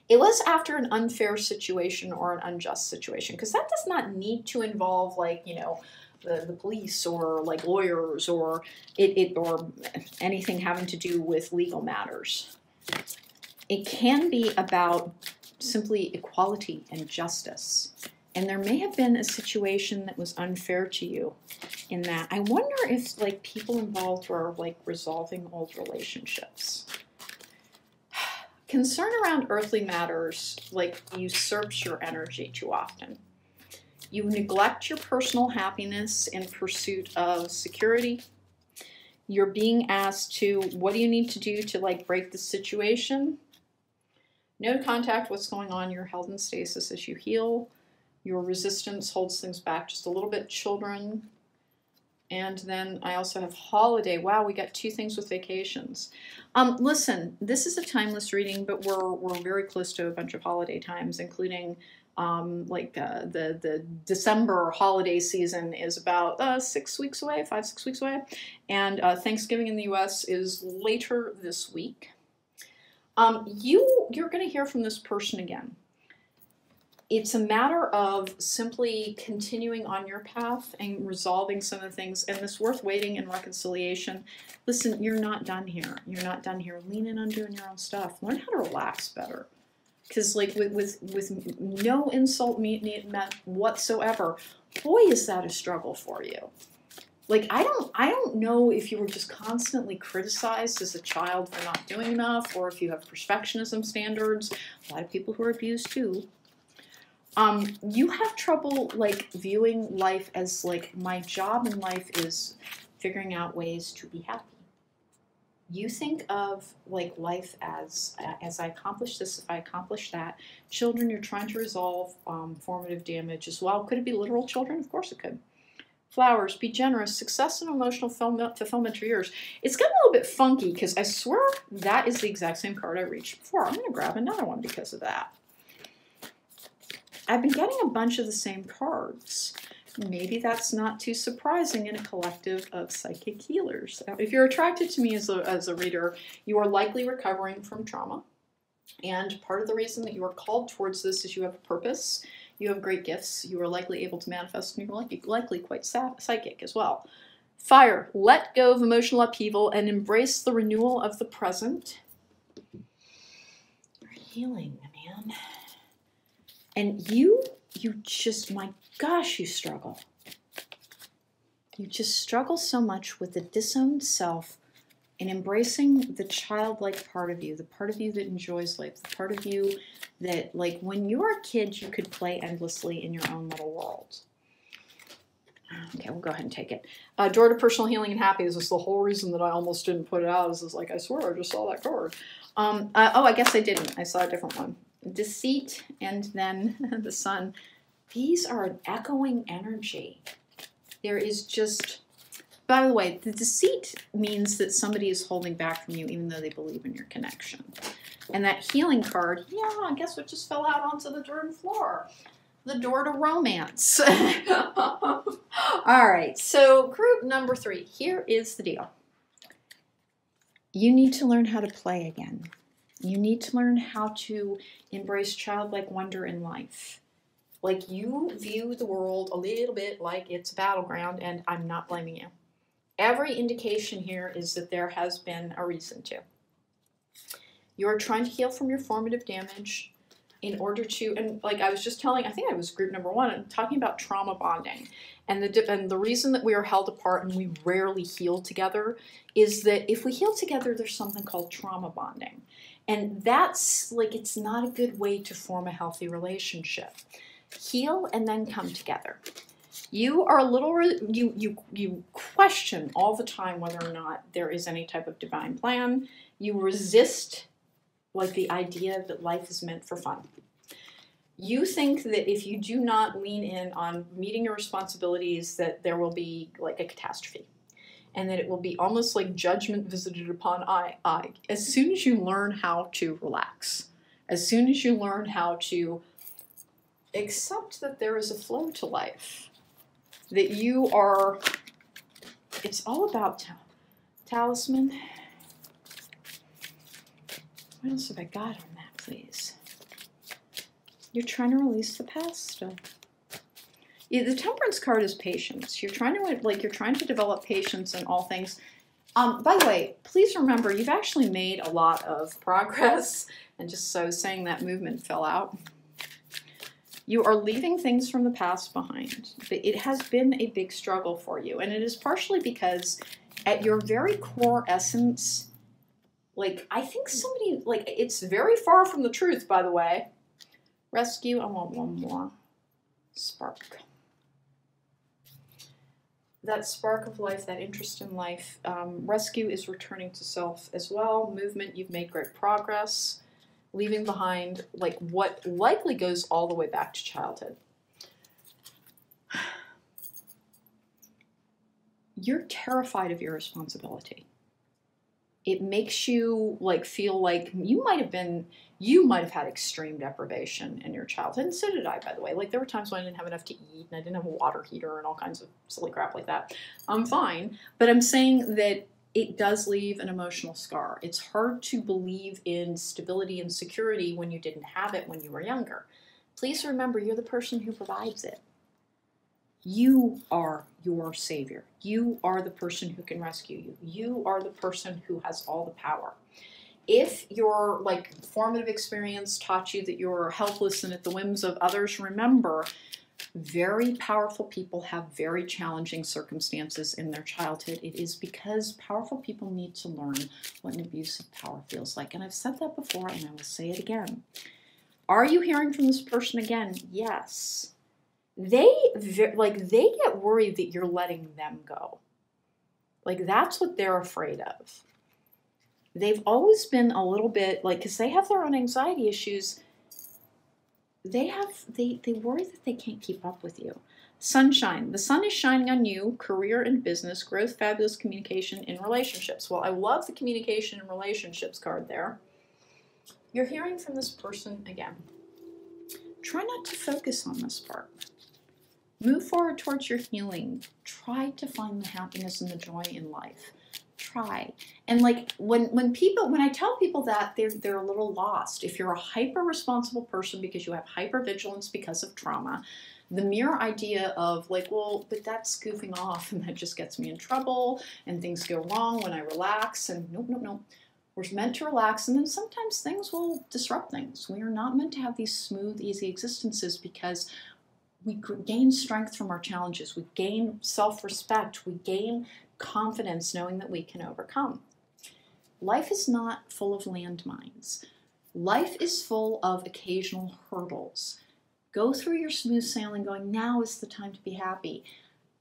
It was after an unfair situation or an unjust situation, because that does not need to involve, like, you know, the police or like lawyers or or anything having to do with legal matters. It can be about simply equality and justice. And there may have been a situation that was unfair to you in that. I wonder if like people involved were like resolving old relationships. Concern around earthly matters like usurps your energy too often. You neglect your personal happiness in pursuit of security. You're being asked to, what do you need to do to like break the situation? No contact, what's going on? You're held in stasis as you heal. Your resistance holds things back just a little bit. Children. And then I also have holiday. Wow, we got 2 things with vacations. Listen, this is a timeless reading, but we're very close to a bunch of holiday times, including the December holiday season is about 6 weeks away, 5-6 weeks away. And Thanksgiving in the US is later this week. You're going to hear from this person again. It's a matter of simply continuing on your path and resolving some of the things, and this worth waiting and reconciliation. Listen, you're not done here. You're not done here. Lean in on doing your own stuff. Learn how to relax better. Because like with no insult meant whatsoever, boy, is that a struggle for you. Like, I don't know if you were just constantly criticized as a child for not doing enough, or if you have perfectionism standards. A lot of people who are abused too. You have trouble like viewing life as like, my job in life is figuring out ways to be happy. You think of like life as I accomplish this, if I accomplish that. Children, you're trying to resolve formative damage as well. Could it be literal children? Of course it could. Flowers, be generous, success and emotional fulfillment are yours. It's gotten a little bit funky because I swear that is the exact same card I reached before. I'm going to grab another one because of that. I've been getting a bunch of the same cards. Maybe that's not too surprising in a collective of psychic healers. If you're attracted to me as a reader, you are likely recovering from trauma. And part of the reason that you are called towards this is you have a purpose. You have great gifts. You are likely able to manifest, and you're likely quite psychic as well. Fire, let go of emotional upheaval and embrace the renewal of the present. You're healing, man. And you just, my gosh, you struggle. You just struggle so much with the disowned self and embracing the childlike part of you, the part of you that enjoys life, the part of you that, like, when you were a kid, you could play endlessly in your own little world. Okay, we'll go ahead and take it. Door to personal healing and happiness. This is the whole reason that I almost didn't put it out. Is like, I swear I just saw that card. Oh, I guess I didn't. I saw a different one. Deceit and then the sun. These are an echoing energy. There is just
By the way, the deceit means that somebody is holding back from you even though they believe in your connection. And that healing card, yeah, I guess what just fell out onto the dirt floor? The door to romance. All right, so group number 3. Here is the deal. You need to learn how to play again. You need to learn how to embrace childlike wonder in life. Like, you view the world a little bit like it's a battleground, and I'm not blaming you. Every indication here is that there has been a reason to. You're trying to heal from your formative damage in order to, and like I was just telling, I think I was group number 1, and talking about trauma bonding. And the reason that we are held apart and we rarely heal together is that if we heal together, there's something called trauma bonding. And that's like, it's not a good way to form a healthy relationship. Heal and then come together. You are a little, you question all the time whether or not there is any type of divine plan. You resist like the idea that life is meant for fun. You think that if you do not lean in on meeting your responsibilities, that there will be like a catastrophe. And that it will be almost like judgment visited upon I. As soon as you learn how to relax, as soon as you learn how to accept that there is a flow to life, that you are, it's all about talisman. What else have I got on that, please? You're trying to release the past stuff. Yeah, the Temperance card is patience. You're trying to develop patience in all things. By the way, please remember, you've actually made a lot of progress. And just so saying that movement fell out. You are leaving things from the past behind. But it has been a big struggle for you. And it is partially because at your very core essence, like, I think somebody, like, it's very far from the truth, by the way. Rescue, I want one more. Spark. That spark of life, that interest in life. Rescue is returning to self as well. Movement, you've made great progress. Leaving behind, like, what likely goes all the way back to childhood. You're terrified of your responsibility. It makes you like feel like you might have had extreme deprivation in your childhood, and so did I, by the way. Like, there were times when I didn't have enough to eat, and I didn't have a water heater and all kinds of silly crap like that. I'm fine, but I'm saying that it does leave an emotional scar. It's hard to believe in stability and security when you didn't have it when you were younger. Please remember, you're the person who provides it. You are your savior. You are the person who can rescue you. You are the person who has all the power. If your like formative experience taught you that you're helpless and at the whims of others, remember, very powerful people have very challenging circumstances in their childhood. It is because powerful people need to learn what an abuse of power feels like. And I've said that before, and I will say it again. Are you hearing from this person again? Yes. They get worried that you're letting them go. Like, that's what they're afraid of. They've always been a little bit like, because they have their own anxiety issues. They worry that they can't keep up with you. Sunshine. The sun is shining on you, career and business, growth, fabulous communication in relationships. Well, I love the communication and relationships card there. You're hearing from this person again. Try not to focus on this part. Move forward towards your healing. Try to find the happiness and the joy in life. Try. And like when I tell people that, they're a little lost. If you're a hyper responsible person because you have hypervigilance because of trauma, the mere idea of like, well, but that's goofing off and that just gets me in trouble and things go wrong when I relax, and nope. We're meant to relax, and then sometimes things will disrupt things. We are not meant to have these smooth, easy existences because we gain strength from our challenges. We gain self-respect. We gain confidence knowing that we can overcome. Life is not full of landmines. Life is full of occasional hurdles. Go through your smooth sailing going, now is the time to be happy.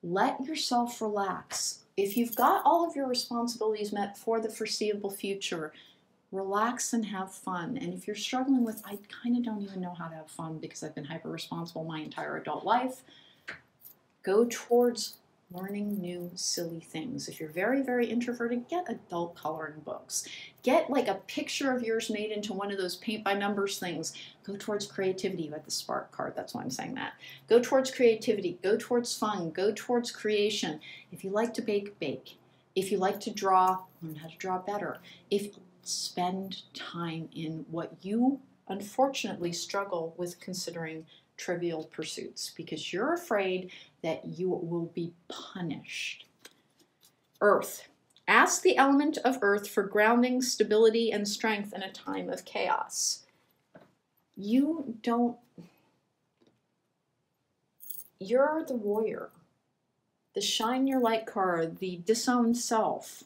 Let yourself relax. If you've got all of your responsibilities met for the foreseeable future, relax and have fun. And if you're struggling with, I kind of don't even know how to have fun because I've been hyper responsible my entire adult life, go towards learning new silly things. If you're very, very introverted, get adult coloring books. Get like a picture of yours made into one of those paint by numbers things. Go towards creativity. You got the spark card, that's why I'm saying that. Go towards creativity, go towards fun, go towards creation. If you like to bake, bake. If you like to draw, learn how to draw better. If spend time in what you unfortunately struggle with considering trivial pursuits, because you're afraid that you will be punished. Earth. Ask the element of earth for grounding, stability, and strength in a time of chaos. You're the warrior. The shine your light card, the disowned self.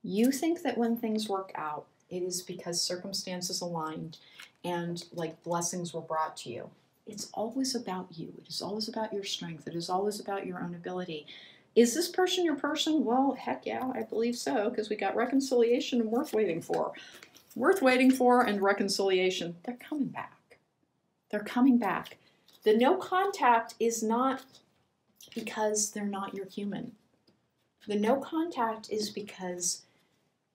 You think that when things work out, it is because circumstances aligned and like blessings were brought to you. It's always about you. It is always about your strength. It is always about your own ability. Is this person your person? Well, heck yeah, I believe so, because we got reconciliation and worth waiting for. Worth waiting for and reconciliation. They're coming back. They're coming back. The no contact is not because they're not your human. The no contact is because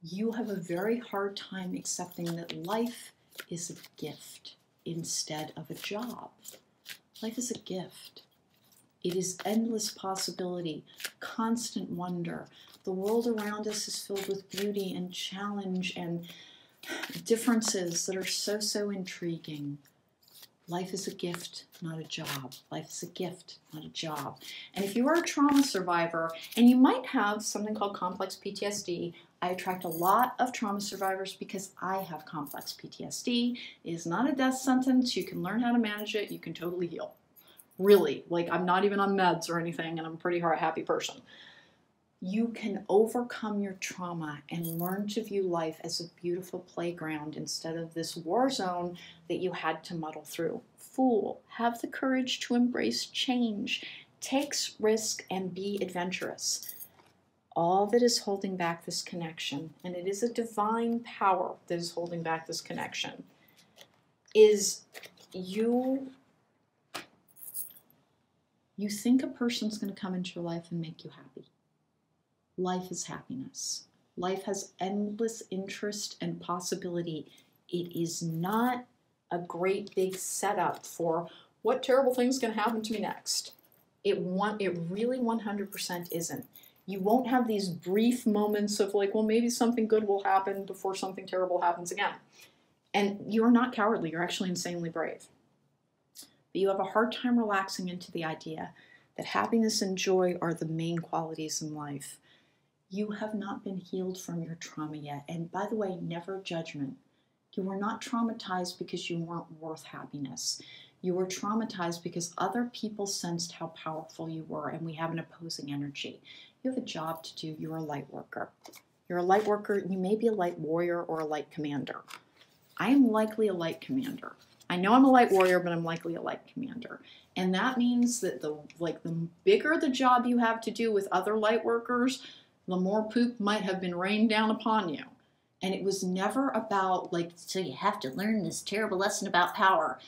you have a very hard time accepting that life is a gift instead of a job. Life is a gift. It is endless possibility, constant wonder. The world around us is filled with beauty and challenge and differences that are so, so intriguing. Life is a gift, not a job. Life is a gift, not a job. And if you are a trauma survivor, and you might have something called complex PTSD, I attract a lot of trauma survivors because I have complex PTSD. It is not a death sentence. You can learn how to manage it. You can totally heal. Really, like I'm not even on meds or anything, and I'm a pretty happy person. You can overcome your trauma and learn to view life as a beautiful playground instead of this war zone that you had to muddle through. Fool, have the courage to embrace change, take risk, and be adventurous. All that is holding back this connection, and it is a divine power that is holding back this connection, is you think a person's going to come into your life and make you happy. Life is happiness. Life has endless interest and possibility. It is not a great big setup for what terrible thing's going to happen to me next. It really 100% isn't. You won't have these brief moments of like, well, maybe something good will happen before something terrible happens again. And you're not cowardly. You're actually insanely brave. But you have a hard time relaxing into the idea that happiness and joy are the main qualities in life. You have not been healed from your trauma yet. And by the way, never judgment. You were not traumatized because you weren't worth happiness. You were traumatized because other people sensed how powerful you were, and we have an opposing energy. You have a job to do. You're a light worker. You're a light worker. You may be a light warrior or a light commander. I am likely a light commander. I know I'm a light warrior, but I'm likely a light commander. And that means that the bigger the job you have to do with other light workers, the more poop might have been rained down upon you. And it was never about so you have to learn this terrible lesson about power.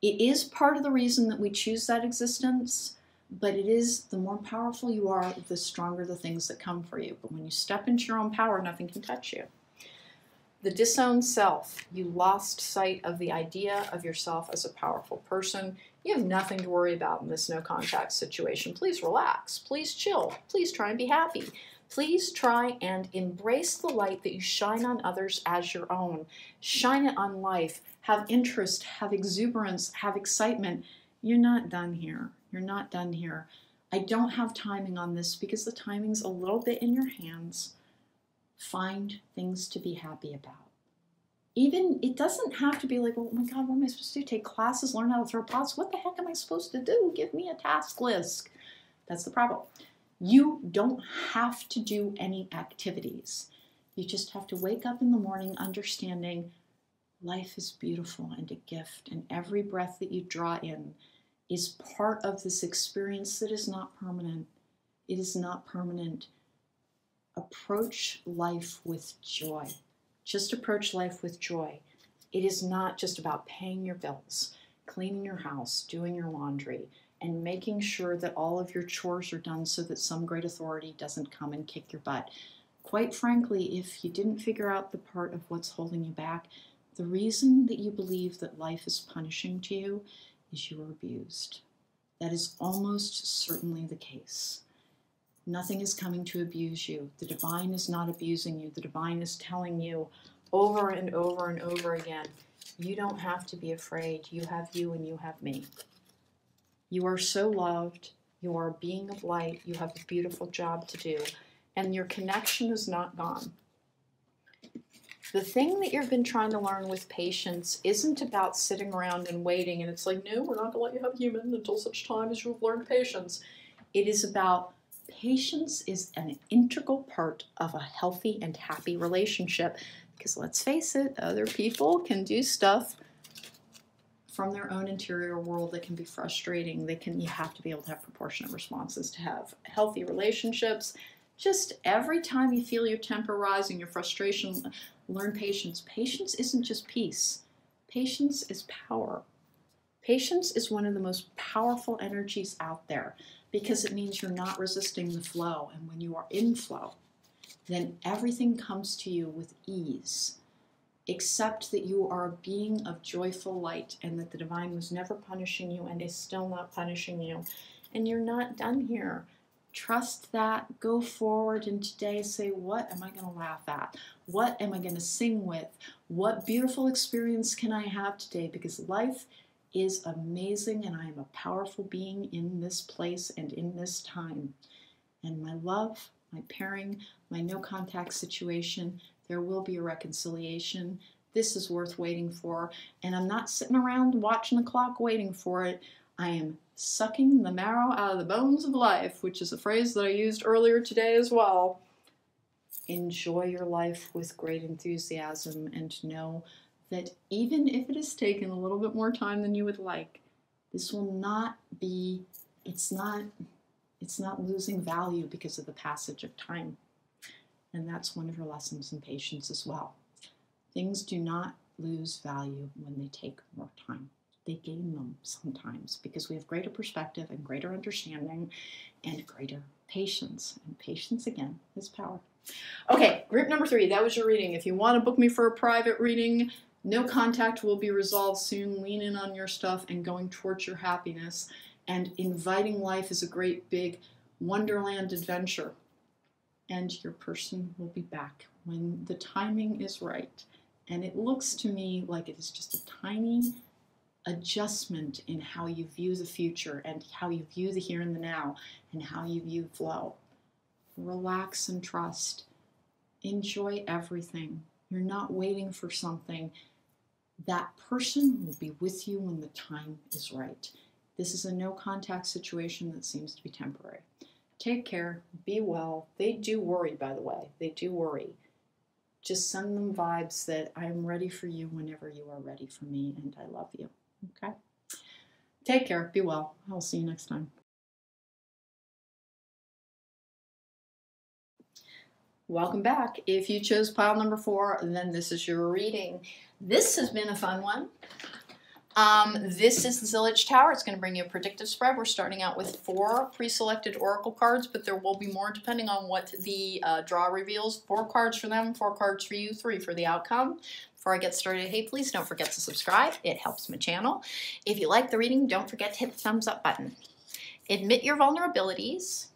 It is part of the reason that we choose that existence, but it is the more powerful you are, the stronger the things that come for you. But when you step into your own power, nothing can touch you. The disowned self. You lost sight of the idea of yourself as a powerful person. You have nothing to worry about in this no contact situation. Please relax. Please chill. Please try and be happy. Please try and embrace the light that you shine on others as your own. Shine it on life. Have interest, have exuberance, have excitement. You're not done here. You're not done here. I don't have timing on this because the timing's a little bit in your hands. Find things to be happy about. Even, it doesn't have to be like, oh my God, what am I supposed to do? Take classes, learn how to throw pots? What the heck am I supposed to do? Give me a task list. That's the problem. You don't have to do any activities. You just have to wake up in the morning understanding life is beautiful and a gift, and every breath that you draw in is part of this experience that is not permanent. It is not permanent. Approach life with joy. Just approach life with joy. It is not just about paying your bills, cleaning your house, doing your laundry, and making sure that all of your chores are done so that some great authority doesn't come and kick your butt. Quite frankly, if you didn't figure out the part of what's holding you back, the reason that you believe that life is punishing to you is you were abused. That is almost certainly the case. Nothing is coming to abuse you. The divine is not abusing you. The divine is telling you over and over and over again, you don't have to be afraid. You have you and you have me. You are so loved. You are a being of light. You have a beautiful job to do. And your connection is not gone. The thing that you've been trying to learn with patience isn't about sitting around and waiting and it's like, no, we're not going to let you have human until such time as you've learned patience. It is about patience is an integral part of a healthy and happy relationship because let's face it, other people can do stuff from their own interior world that can be frustrating. You have to be able to have proportionate responses to have healthy relationships. Just every time you feel your temper rising, your frustration, learn patience. Patience isn't just peace. Patience is power. Patience is one of the most powerful energies out there because it means you're not resisting the flow. And when you are in flow, then everything comes to you with ease. Accept that you are a being of joyful light and that the divine was never punishing you and is still not punishing you. And you're not done here. Trust that, go forward, and today say, what am I going to laugh at? What am I going to sing with? What beautiful experience can I have today? Because life is amazing and I am a powerful being in this place and in this time. And my love, my pairing, my no contact situation, there will be a reconciliation. This is worth waiting for. And I'm not sitting around watching the clock waiting for it. I am sucking the marrow out of the bones of life, which is a phrase that I used earlier today as well. Enjoy your life with great enthusiasm and know that even if it has taken a little bit more time than you would like, this will not be, it's not losing value because of the passage of time. And that's one of your lessons in patience as well. Things do not lose value when they take more time. They gain them sometimes because we have greater perspective and greater understanding and greater patience. And patience, again, is power. Okay, group number 3, that was your reading. If you want to book me for a private reading, no contact will be resolved soon. Lean in on your stuff and going towards your happiness. And inviting life is a great big wonderland adventure. And your person will be back when the timing is right. And it looks to me like it is just a tiny adjustment in how you view the future and how you view the here and the now and how you view flow. Relax and trust. Enjoy everything. You're not waiting for something. That person will be with you when the time is right. This is a no contact situation that seems to be temporary. Take care. Be well. They do worry, by the way. They do worry. Just send them vibes that I'm ready for you whenever you are ready for me and I love you. Okay? Take care. Be well. I'll see you next time. Welcome back. If you chose pile number 4, then this is your reading. This has been a fun one. This is the Zillage Tower. It's going to bring you a predictive spread. We're starting out with 4 pre-selected oracle cards, but there will be more depending on what the draw reveals. 4 cards for them, 4 cards for you, 3 for the outcome. Before I get started, hey, please don't forget to subscribe. It helps my channel. If you like the reading, don't forget to hit the thumbs up button. Admit your vulnerabilities.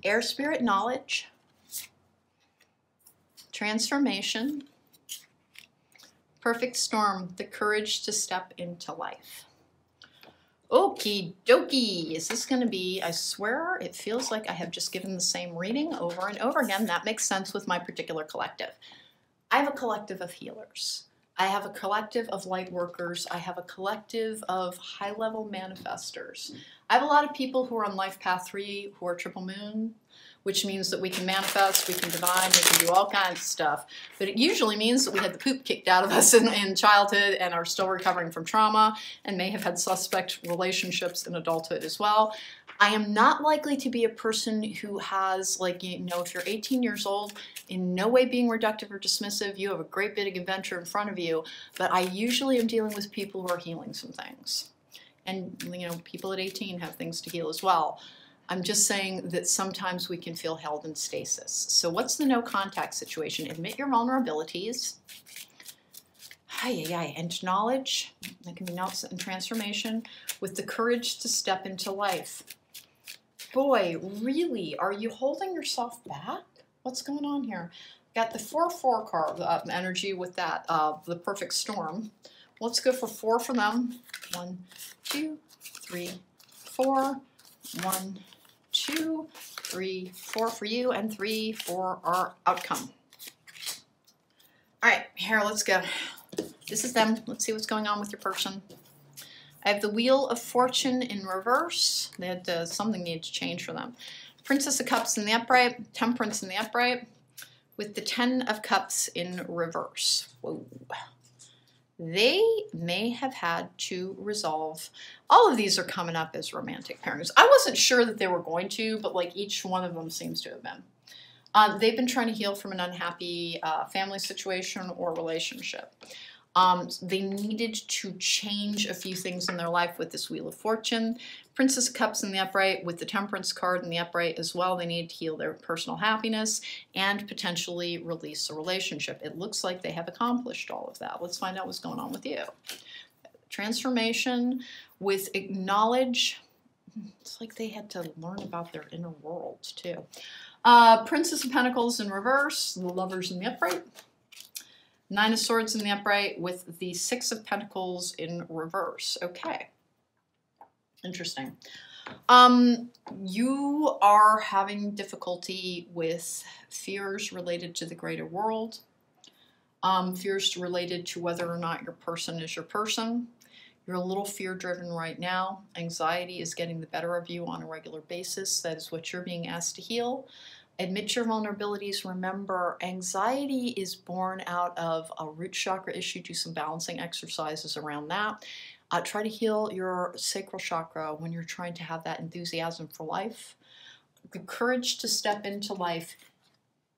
Air spirit knowledge. Transformation. Perfect storm, the courage to step into life. Okie dokie, is this going to be, I swear it feels like I have just given the same reading over and over again. That makes sense with my particular collective. I have a collective of healers. I have a collective of light workers. I have a collective of high-level manifestors. I have a lot of people who are on Life Path 3 who are triple moon,
which means that we can manifest, we can divine, we can do all kinds of stuff. But it usually means that we had the poop kicked out of us in childhood and are still recovering from trauma and may have had suspect relationships in adulthood as well. I am not likely to be a person who has, like, you know, if you're 18 years old, in no way being reductive or dismissive, you have a great big adventure in front of you, but I usually am dealing with people who are healing some things. And, you know, people at 18 have things to heal as well. I'm just saying that sometimes we can feel held in stasis. So what's the no contact situation? Admit your vulnerabilities. And knowledge, that can be knowledge and transformation, with the courage to step into life. Boy, really, are you holding yourself back? What's going on here? Got the 4-4 card energy with that, the perfect storm. Let's go for 4 for them. 1, 2, 3, 4. 1, 2, 3, 4 for you, and 3 for our outcome. All right, here, let's go. This is them. Let's see what's going on with your person. I have the Wheel of Fortune in reverse. They had something needed to change for them. Princess of Cups in the upright, Temperance in the upright, with the 10 of Cups in reverse. Whoa. They may have had to resolve. All of these are coming up as romantic pairings. I wasn't sure that they were going to, but like each one of them seems to have been. They've been trying to heal from an unhappy family situation or relationship. They needed to change a few things in their life with this Wheel of Fortune. Princess of Cups in the upright with the Temperance card in the upright as well. They needed to heal their personal happiness and potentially release a relationship. It looks like they have accomplished all of that. Let's find out what's going on with you. Transformation with acknowledge. It's like they had to learn about their inner world too. Princess of Pentacles in reverse, the Lovers in the upright. 9 of Swords in the upright with the 6 of Pentacles in reverse. Okay. Interesting. You are having difficulty with fears related to the greater world. Fears related to whether or not your person is your person. You're a little fear-driven right now. Anxiety is getting the better of you on a regular basis. That is what you're being asked to heal. Admit your vulnerabilities. Remember, anxiety is born out of a root chakra issue. Do some balancing exercises around that. Try to heal your sacral chakra when you're trying to have that enthusiasm for life. The courage to step into life.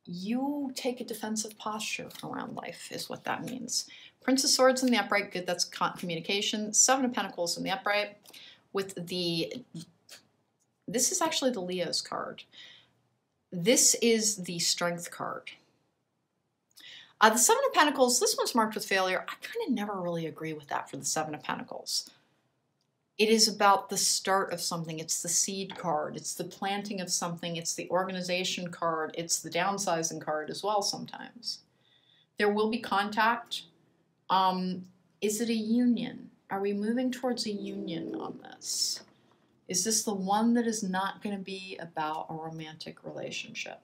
You take a defensive posture around life is what that means. Prince of Swords in the upright. Good, that's communication. 7 of Pentacles in the upright with the... This is actually the Leo's card. This is the Strength card. The 7 of Pentacles, this one's marked with failure. I kind of never really agree with that for the 7 of Pentacles. It is about the start of something. It's the seed card. It's the planting of something. It's the organization card. It's the downsizing card as well sometimes. There will be contact. Is it a union? Are we moving towards a union on this? Is this the one that is not going to be about a romantic relationship?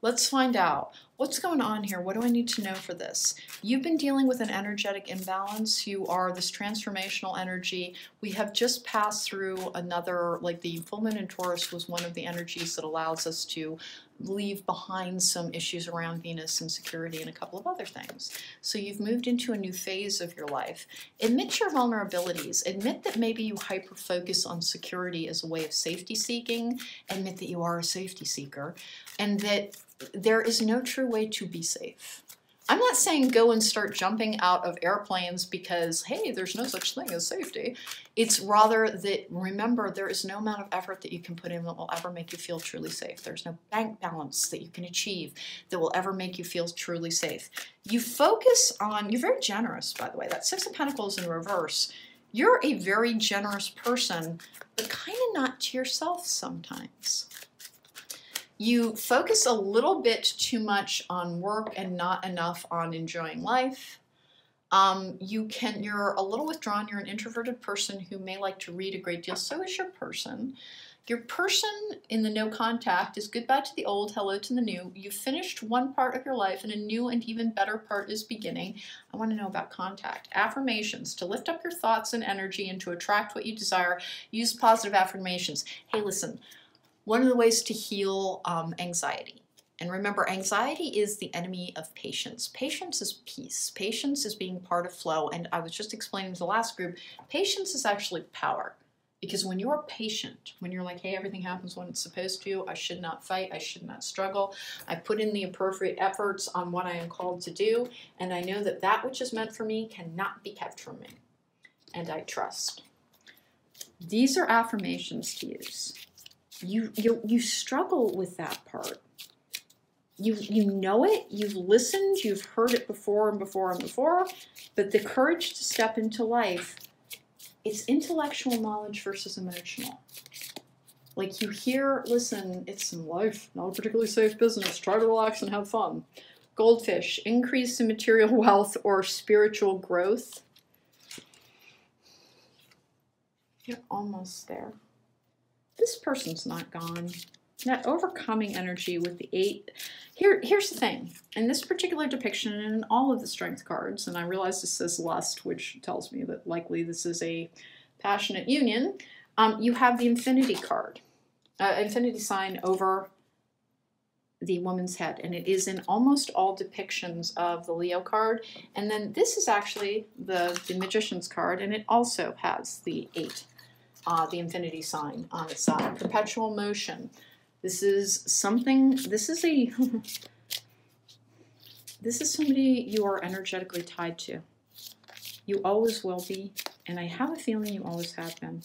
Let's find out. What's going on here? What do I need to know for this? You've been dealing with an energetic imbalance. You are this transformational energy. We have just passed through another, like the full moon in Taurus was one of the energies that allows us to leave behind some issues around Venus and security and a couple of other things. So you've moved into a new phase of your life. Admit your vulnerabilities. Admit that maybe you hyper-focus on security as a way of safety seeking. Admit that you are a safety seeker and that there is no true way to be safe. I'm not saying go and start jumping out of airplanes because, hey, there's no such thing as safety. It's rather that, remember, there is no amount of effort that you can put in that will ever make you feel truly safe. There's no bank balance that you can achieve that will ever make you feel truly safe. You focus on, you're very generous, by the way. That 6 of Pentacles in reverse. You're a very generous person, but kind of not to yourself sometimes. You focus a little bit too much on work and not enough on enjoying life. You're a little withdrawn. You're an introverted person who may like to read a great deal. So is your person. Your person in the no contact is goodbye to the old, hello to the new. You've finished one part of your life and a new and even better part is beginning. I want to know about contact. Affirmations. To lift up your thoughts and energy and to attract what you desire, use positive affirmations. Hey, listen. one of the ways to heal anxiety. And remember, anxiety is the enemy of patience. Patience is peace. Patience is being part of flow. And I was just explaining to the last group, patience is actually power. Because when you're patient, when you're like, hey, everything happens when it's supposed to, I should not fight, I should not struggle, I put in the appropriate efforts on what I am called to do, and I know that that which is meant for me cannot be kept from me. And I trust. These are affirmations to use. You struggle with that part. You know it, you've listened, you've heard it before and before and before, but the courage to step into life, it's intellectual knowledge versus emotional. Like you hear, listen, it's in life, not a particularly safe business, try to relax and have fun. Goldfish, increase in material wealth or spiritual growth. You're almost there. This person's not gone. That overcoming energy with the 8. Here's the thing. In this particular depiction, and in all of the strength cards, and I realize this says lust, which tells me that likely this is a passionate union, you have the infinity card, infinity sign over the woman's head. And it is in almost all depictions of the Leo card. And then this is actually the magician's card, and it also has the 8, the infinity sign on its side. Perpetual motion. This is something, this is somebody you are energetically tied to. You always will be, and I have a feeling you always have been.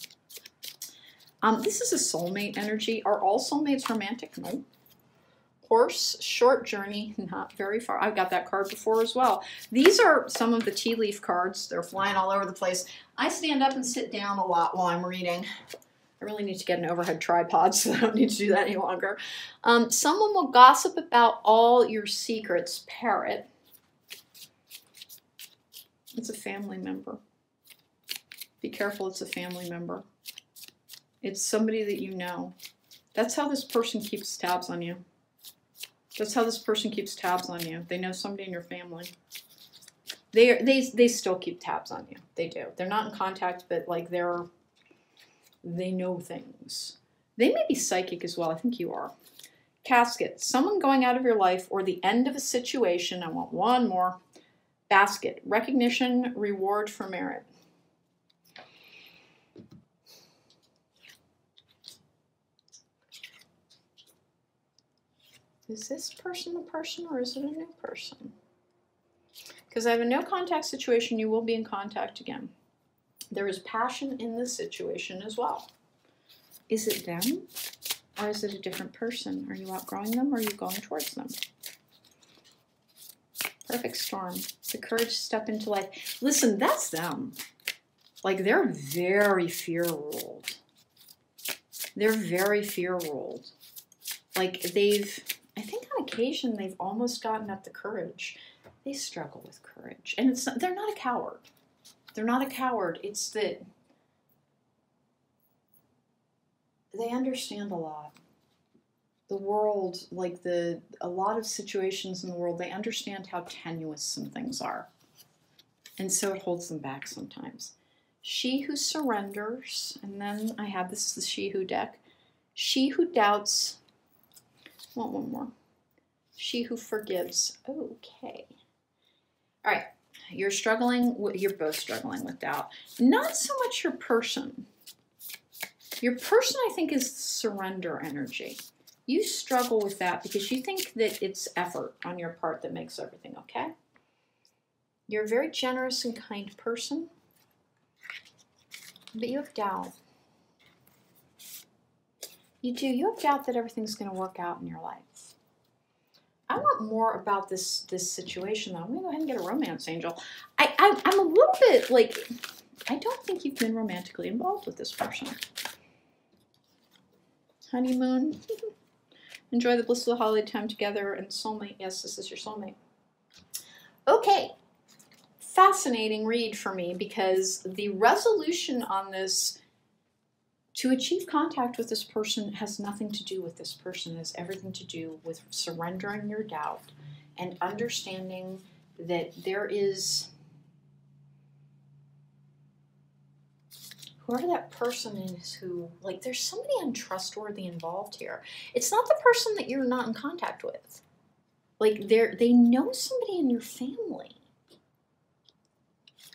This is a soulmate energy. Are all soulmates romantic? No. Horse, short journey, not very far. I've got that card before as well. These are some of the tea leaf cards. They're flying all over the place. I stand up and sit down a lot while I'm reading. I really need to get an overhead tripod, so I don't need to do that any longer. Someone will gossip about all your secrets. Parrot. It's a family member. Be careful, it's a family member. It's somebody that you know. That's how this person keeps tabs on you. That's how this person keeps tabs on you. They know somebody in your family. They still keep tabs on you. They do. They're not in contact, but like they know things. They may be psychic as well. I think you are. Casket. Someone going out of your life or the end of a situation. I want one more. Basket. Recognition, reward for merit. Is this person a person or is it a new person? Because I have a no contact situation, you will be in contact again. There is passion in this situation as well. Is it them or is it a different person? Are you outgrowing them or are you going towards them? Perfect storm. The courage to step into life. Listen, that's them. Like they're very fear-ruled. They're very fear-ruled. Like I think on occasion they've almost gotten up the courage. They struggle with courage. And they're not a coward. They're not a coward. It's that they understand a lot. The world, like a lot of situations in the world, they understand how tenuous some things are. And so it holds them back sometimes. She who surrenders, and then I have this is the She Who deck. She who doubts, I want one more. She who forgives. Okay. All right. You're both struggling with doubt. Not so much your person. Your person, I think, is surrender energy. You struggle with that because you think that it's effort on your part that makes everything okay. You're a very generous and kind person, but you have doubt. You do. You have doubt that everything's going to work out in your life. I want more about this situation, though. I'm going to go ahead and get a romance angel. I'm a little bit, like, I don't think you've been romantically involved with this person. Honeymoon. Enjoy the bliss of the holiday time together. And soulmate. Yes, this is your soulmate. Okay. Fascinating read for me because the resolution on this to achieve contact with this person has nothing to do with this person. It has everything to do with surrendering your doubt and understanding that there is
whoever that person is who, like, there's somebody untrustworthy involved here. It's not the person that you're not in contact with. Like, they know somebody in your family.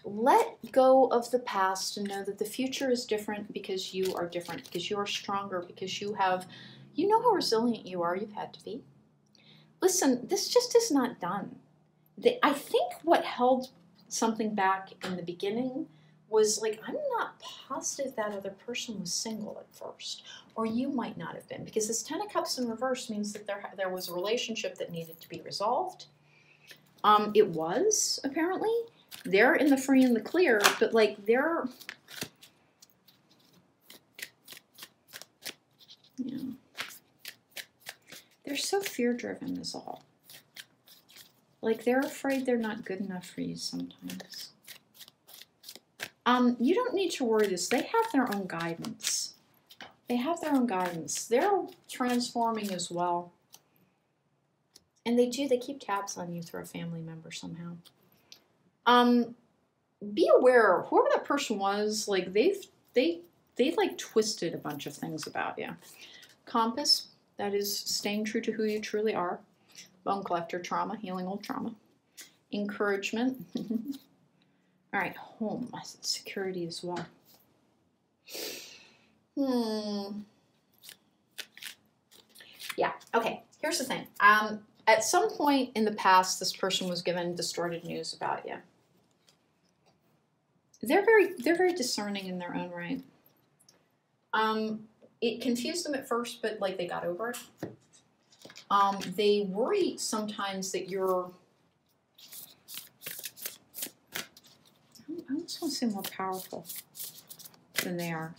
Let go of the past and know that the future is different because you are different, because you are stronger, because you know how resilient you are. You've had to be. Listen, this just is not done. I think what held something back in the beginning was like, I'm not positive that other person was single at first, or you might not have been, because this Ten of Cups in reverse means that there was a relationship that needed to be resolved. It was, apparently. They're in the free and the clear, but like they're so fear-driven is all. Like, they're afraid they're not good enough for you sometimes. You don't need to worry this. They have their own guidance. They have their own guidance. They're transforming as well. And they keep tabs on you through a family member somehow. Be aware, whoever that person was, like, they like twisted a bunch of things about you. Compass, that is staying true to who you truly are. Bone collector, trauma, healing old trauma. Encouragement. All right, home, security as well. Yeah, okay, here's the thing. At some point in the past, this person was given distorted news about you. They're very discerning in their own right. It confused them at first, but like they got over it. They worry sometimes that you're, I almost want to say more powerful than they are.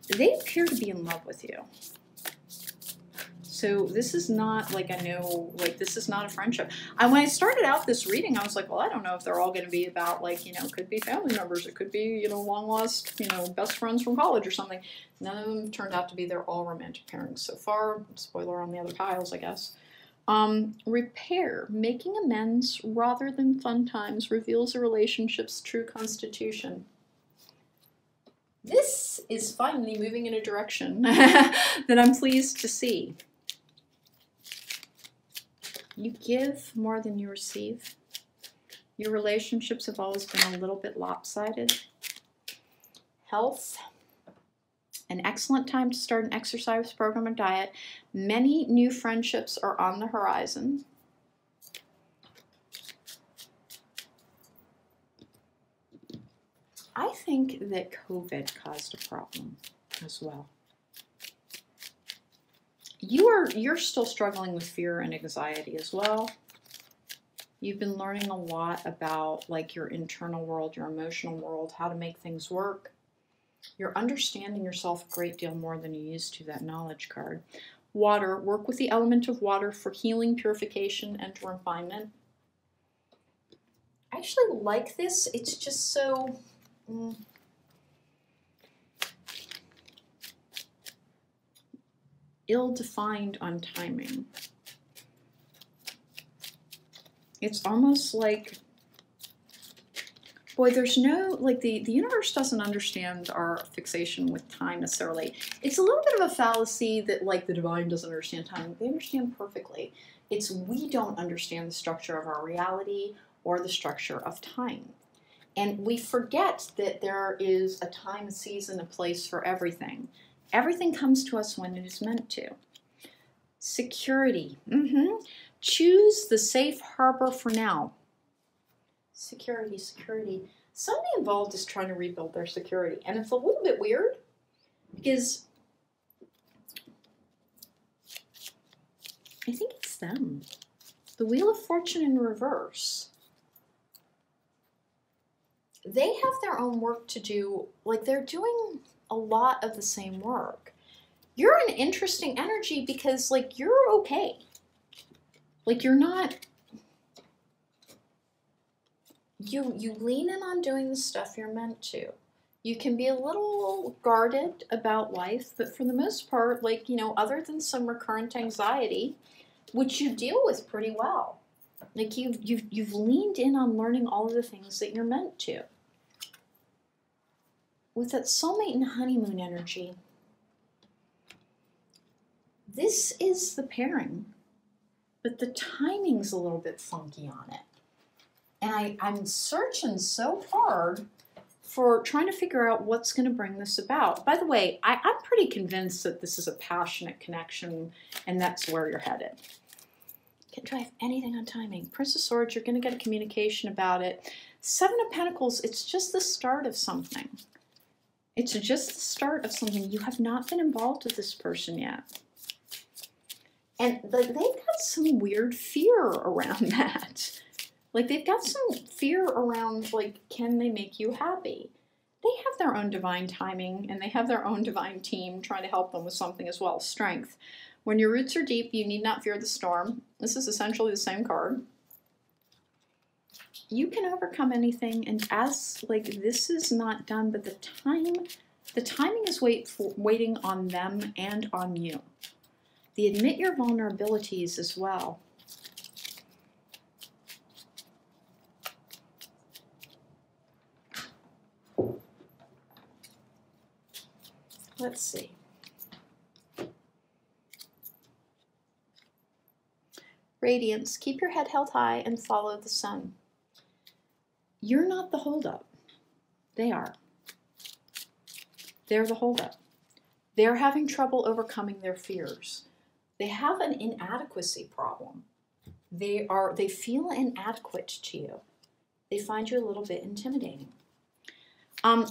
They appear to be in love with you. So this is not like, this is not a friendship. When I started out this reading, I was like, well, I don't know if they're all going to be about, like, could be family members. It could be, long lost, best friends from college or something. None of them turned out to be. They're all romantic pairings so far. Spoiler on the other piles, I guess. Repair. Making amends rather than fun times reveals a relationship's true constitution. This is finally moving in a direction that I'm pleased to see. You give more than you receive. Your relationships have always been a little bit lopsided. Health. An excellent time to start an exercise program or diet. Many new friendships are on the horizon. I think that COVID caused a problem as well. You're still struggling with fear and anxiety as well. You've been learning a lot about, like, your internal world, your emotional world, how to make things work. You're understanding yourself a great deal more than you used to, that knowledge card. Water. Work with the element of water for healing, purification, and refinement. I actually like this. It's just so... ill-defined on timing. It's almost like, boy, there's no, like, the universe doesn't understand our fixation with time necessarily. It's a little bit of a fallacy that, like, the divine doesn't understand time. They understand perfectly. It's we don't understand the structure of our reality or the structure of time. And we forget that there is a time, a season, a place for everything. Everything comes to us when it is meant to. Security. Choose the safe harbor for now. Security, security. Somebody involved is trying to rebuild their security. And it's a little bit weird because I think it's them. The Wheel of Fortune in reverse. They have their own work to do. Like, they're doing a lot of the same work. You're an interesting energy because, like, you're okay. Like, you're not... You lean in on doing the stuff you're meant to. You can be a little guarded about life, but for the most part, like, other than some recurrent anxiety, which you deal with pretty well. Like you've leaned in on learning all of the things that you're meant to. With that soulmate and honeymoon energy, this is the pairing, but the timing's a little bit funky on it. And I'm searching so hard for trying to figure out what's going to bring this about. By the way, I'm pretty convinced that this is a passionate connection and that's where you're headed. Do I have anything on timing? Prince of Swords, you're going to get a communication about it. Seven of Pentacles, it's just the start of something. It's just the start of something. You have not been involved with this person yet. And they've got some weird fear around that. Like, they've got some fear around, like, can they make you happy? They have their own divine timing, and they have their own divine team trying to help them with something as well. Strength. When your roots are deep, you need not fear the storm. This is essentially the same card. You can overcome anything, and as, like, this is not done, but the timing is waiting on them and on you. They admit your vulnerabilities as well. Let's see. Radiance, keep your head held high and follow the sun. You're not the holdup. They are. They're the holdup. They're having trouble overcoming their fears. They have an inadequacy problem. They feel inadequate to you. They find you a little bit intimidating.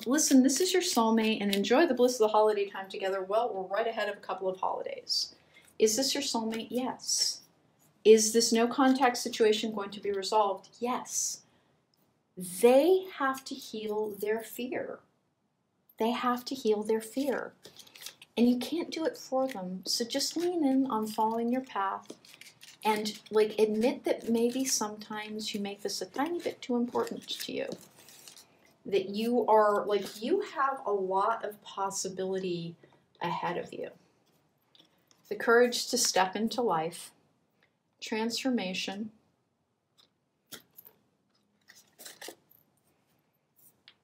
Listen, this is your soulmate, and enjoy the bliss of the holiday time together. Well, we're right ahead of a couple of holidays. Is this your soulmate? Yes. Is this no contact situation going to be resolved? Yes. They have to heal their fear. They have to heal their fear. And you can't do it for them. So just lean in on following your path and, like, admit that maybe sometimes you make this a tiny bit too important to you. That you are, like, you have a lot of possibility ahead of you. The courage to step into life, transformation,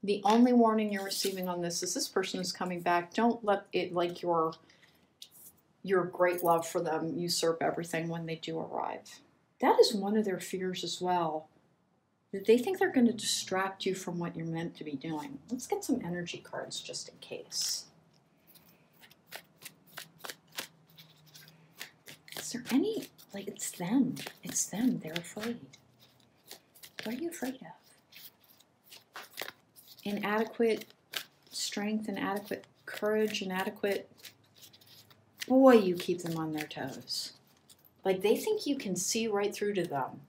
the only warning you're receiving on this is this person is coming back. Don't let it, like, your great love for them usurp everything when they do arrive. That is one of their fears as well. They think they're going to distract you from what you're meant to be doing. Let's get some energy cards just in case. Is there any, like, it's them. It's them. They're afraid. What are you afraid of? Inadequate strength, inadequate courage, inadequate... Boy, you keep them on their toes. Like, they think you can see right through to them.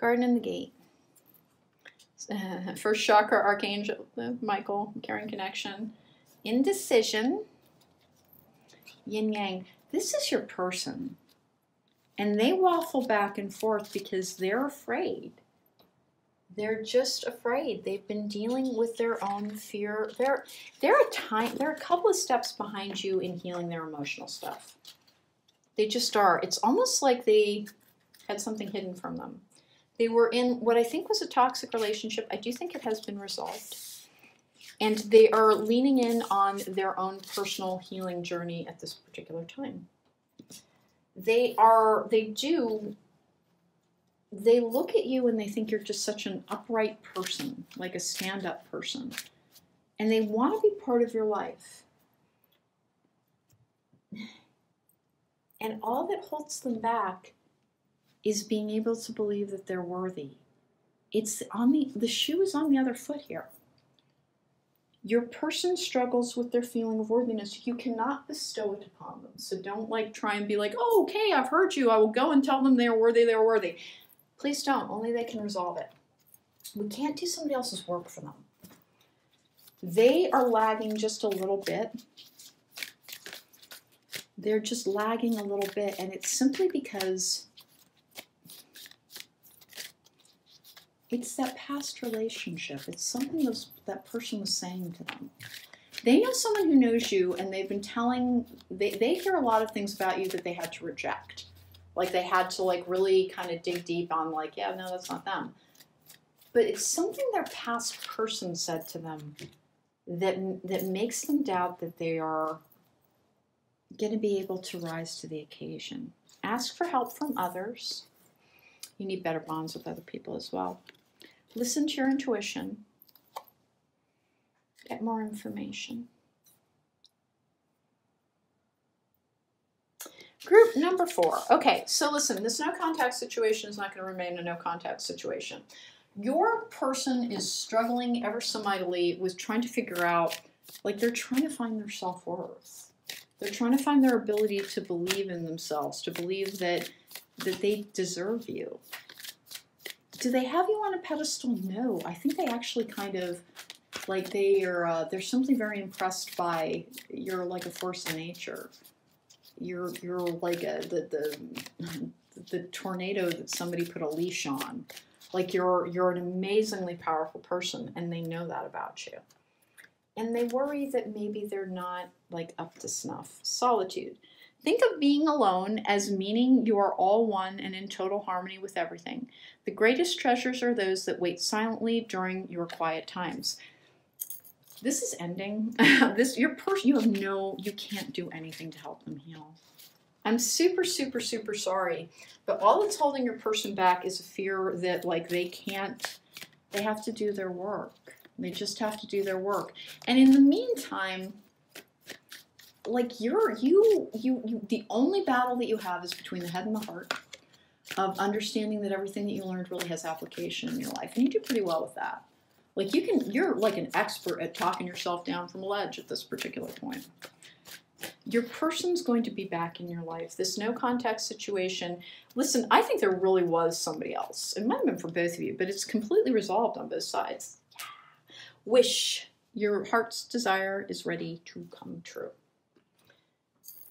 Garden in the Gate. First chakra, Archangel Michael, caring connection. Indecision. Yin Yang. This is your person. And they waffle back and forth because they're afraid. They're just afraid. They've been dealing with their own fear. They're a couple of steps behind you in healing their emotional stuff. They just are. It's almost like they had something hidden from them. They were in what I think was a toxic relationship. I do think it has been resolved. And they are leaning in on their own personal healing journey at this particular time. They look at you and they think you're just such an upright person, like a stand-up person. And they want to be part of your life. And all that holds them back is being able to believe that they're worthy. It's on the shoe is on the other foot here. Your person struggles with their feeling of worthiness. You cannot bestow it upon them. So don't, like, try and be like, oh, okay, I've heard you. I will go and tell them they are worthy, they are worthy. Please don't. Only they can resolve it. We can't do somebody else's work for them. They are lagging just a little bit. They're just lagging a little bit, and it's simply because it's that past relationship. It's something that person was saying to them. They know someone who knows you, and they've been telling, they hear a lot of things about you that they had to reject Like they had to like really kind of dig deep on like, yeah, no, that's not them. But it's something their past person said to them that makes them doubt that they are going to be able to rise to the occasion. Ask for help from others. You need better bonds with other people as well. Listen to your intuition. Get more information. Group number 4. Okay, so listen, this no contact situation is not going to remain a no contact situation. Your person is struggling ever so mightily with trying to figure out, like they're trying to find their self-worth. They're trying to find their ability to believe in themselves, to believe that they deserve you. Do they have you on a pedestal? No. I think they actually kind of, like they're something very impressed by, you're like a force of nature. You're like the tornado that somebody put a leash on. Like you're an amazingly powerful person, and they know that about you. And they worry that maybe they're not like up to snuff. Solitude. Think of being alone as meaning you are all one and in total harmony with everything. The greatest treasures are those that wait silently during your quiet times. This is ending. You can't do anything to help them heal. I'm super, super, super sorry, but all that's holding your person back is a fear that like they have to do their work. They just have to do their work. And in the meantime, like the only battle that you have is between the head and the heart of understanding that everything that you learned really has application in your life. And you do pretty well with that. Like you're like an expert at talking yourself down from a ledge at this particular point. Your person's going to be back in your life. This no contact situation, listen, I think there really was somebody else. It might have been for both of you, but it's completely resolved on both sides. Yeah. Wish your heart's desire is ready to come true.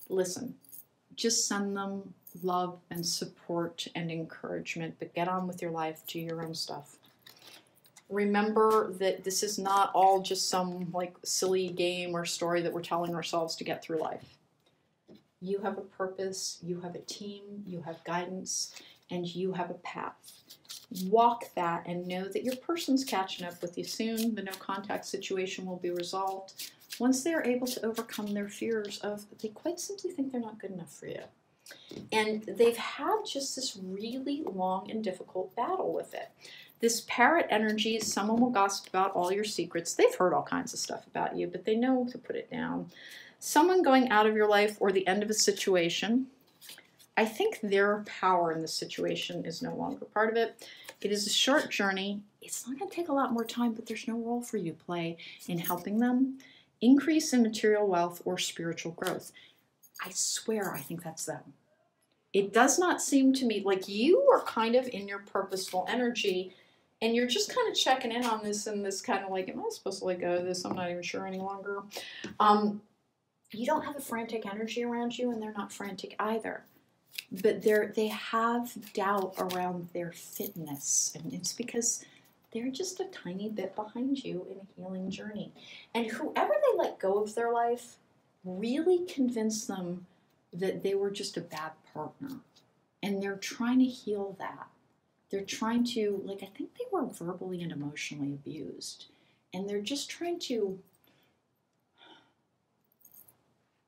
Listen, just send them love and support and encouragement, but get on with your life, do your own stuff. Remember that this is not all just some like silly game or story that we're telling ourselves to get through life. You have a purpose, you have a team, you have guidance, and you have a path. Walk that and know that your person's catching up with you soon. The no contact situation will be resolved once they are able to overcome their fears of they quite simply think they're not good enough for you. And they've had just this really long and difficult battle with it. This parrot energy, someone will gossip about all your secrets. They've heard all kinds of stuff about you, but they know to put it down. Someone going out of your life or the end of a situation. I think their power in this situation is no longer part of it. It is a short journey. It's not going to take a lot more time, but there's no role for you to play in helping them increase in material wealth or spiritual growth. I swear I think that's them. It does not seem to me like you are kind of in your purposeful energy and you're just kind of checking in on this and this kind of like, am I supposed to let go of this? I'm not even sure any longer. You don't have a frantic energy around you and they're not frantic either. But they have doubt around their fitness. And it's because they're just a tiny bit behind you in a healing journey. And whoever they let go of their life really convinced them that they were just a bad partner. And they're trying to heal that. They're trying to, like, I think they were verbally and emotionally abused. And they're just trying to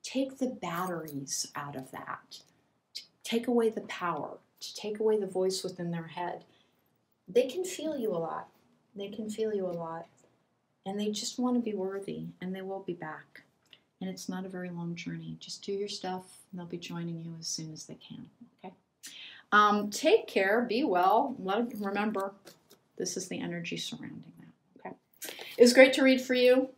take the batteries out of that. To take away the power. To take away the voice within their head. They can feel you a lot. They can feel you a lot. And they just want to be worthy. And they will be back. And it's not a very long journey. Just do your stuff. And they'll be joining you as soon as they can. Okay? Take care. Be well. Remember, this is the energy surrounding that. Okay? It was great to read for you.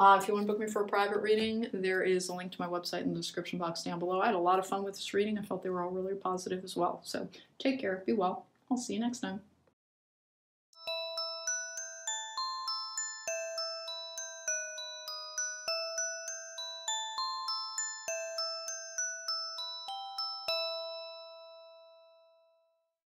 If you want to book me for a private reading, there is a link to my website in the description box down below. I had a lot of fun with this reading. I felt they were all really positive as well. So take care. Be well. I'll see you next time.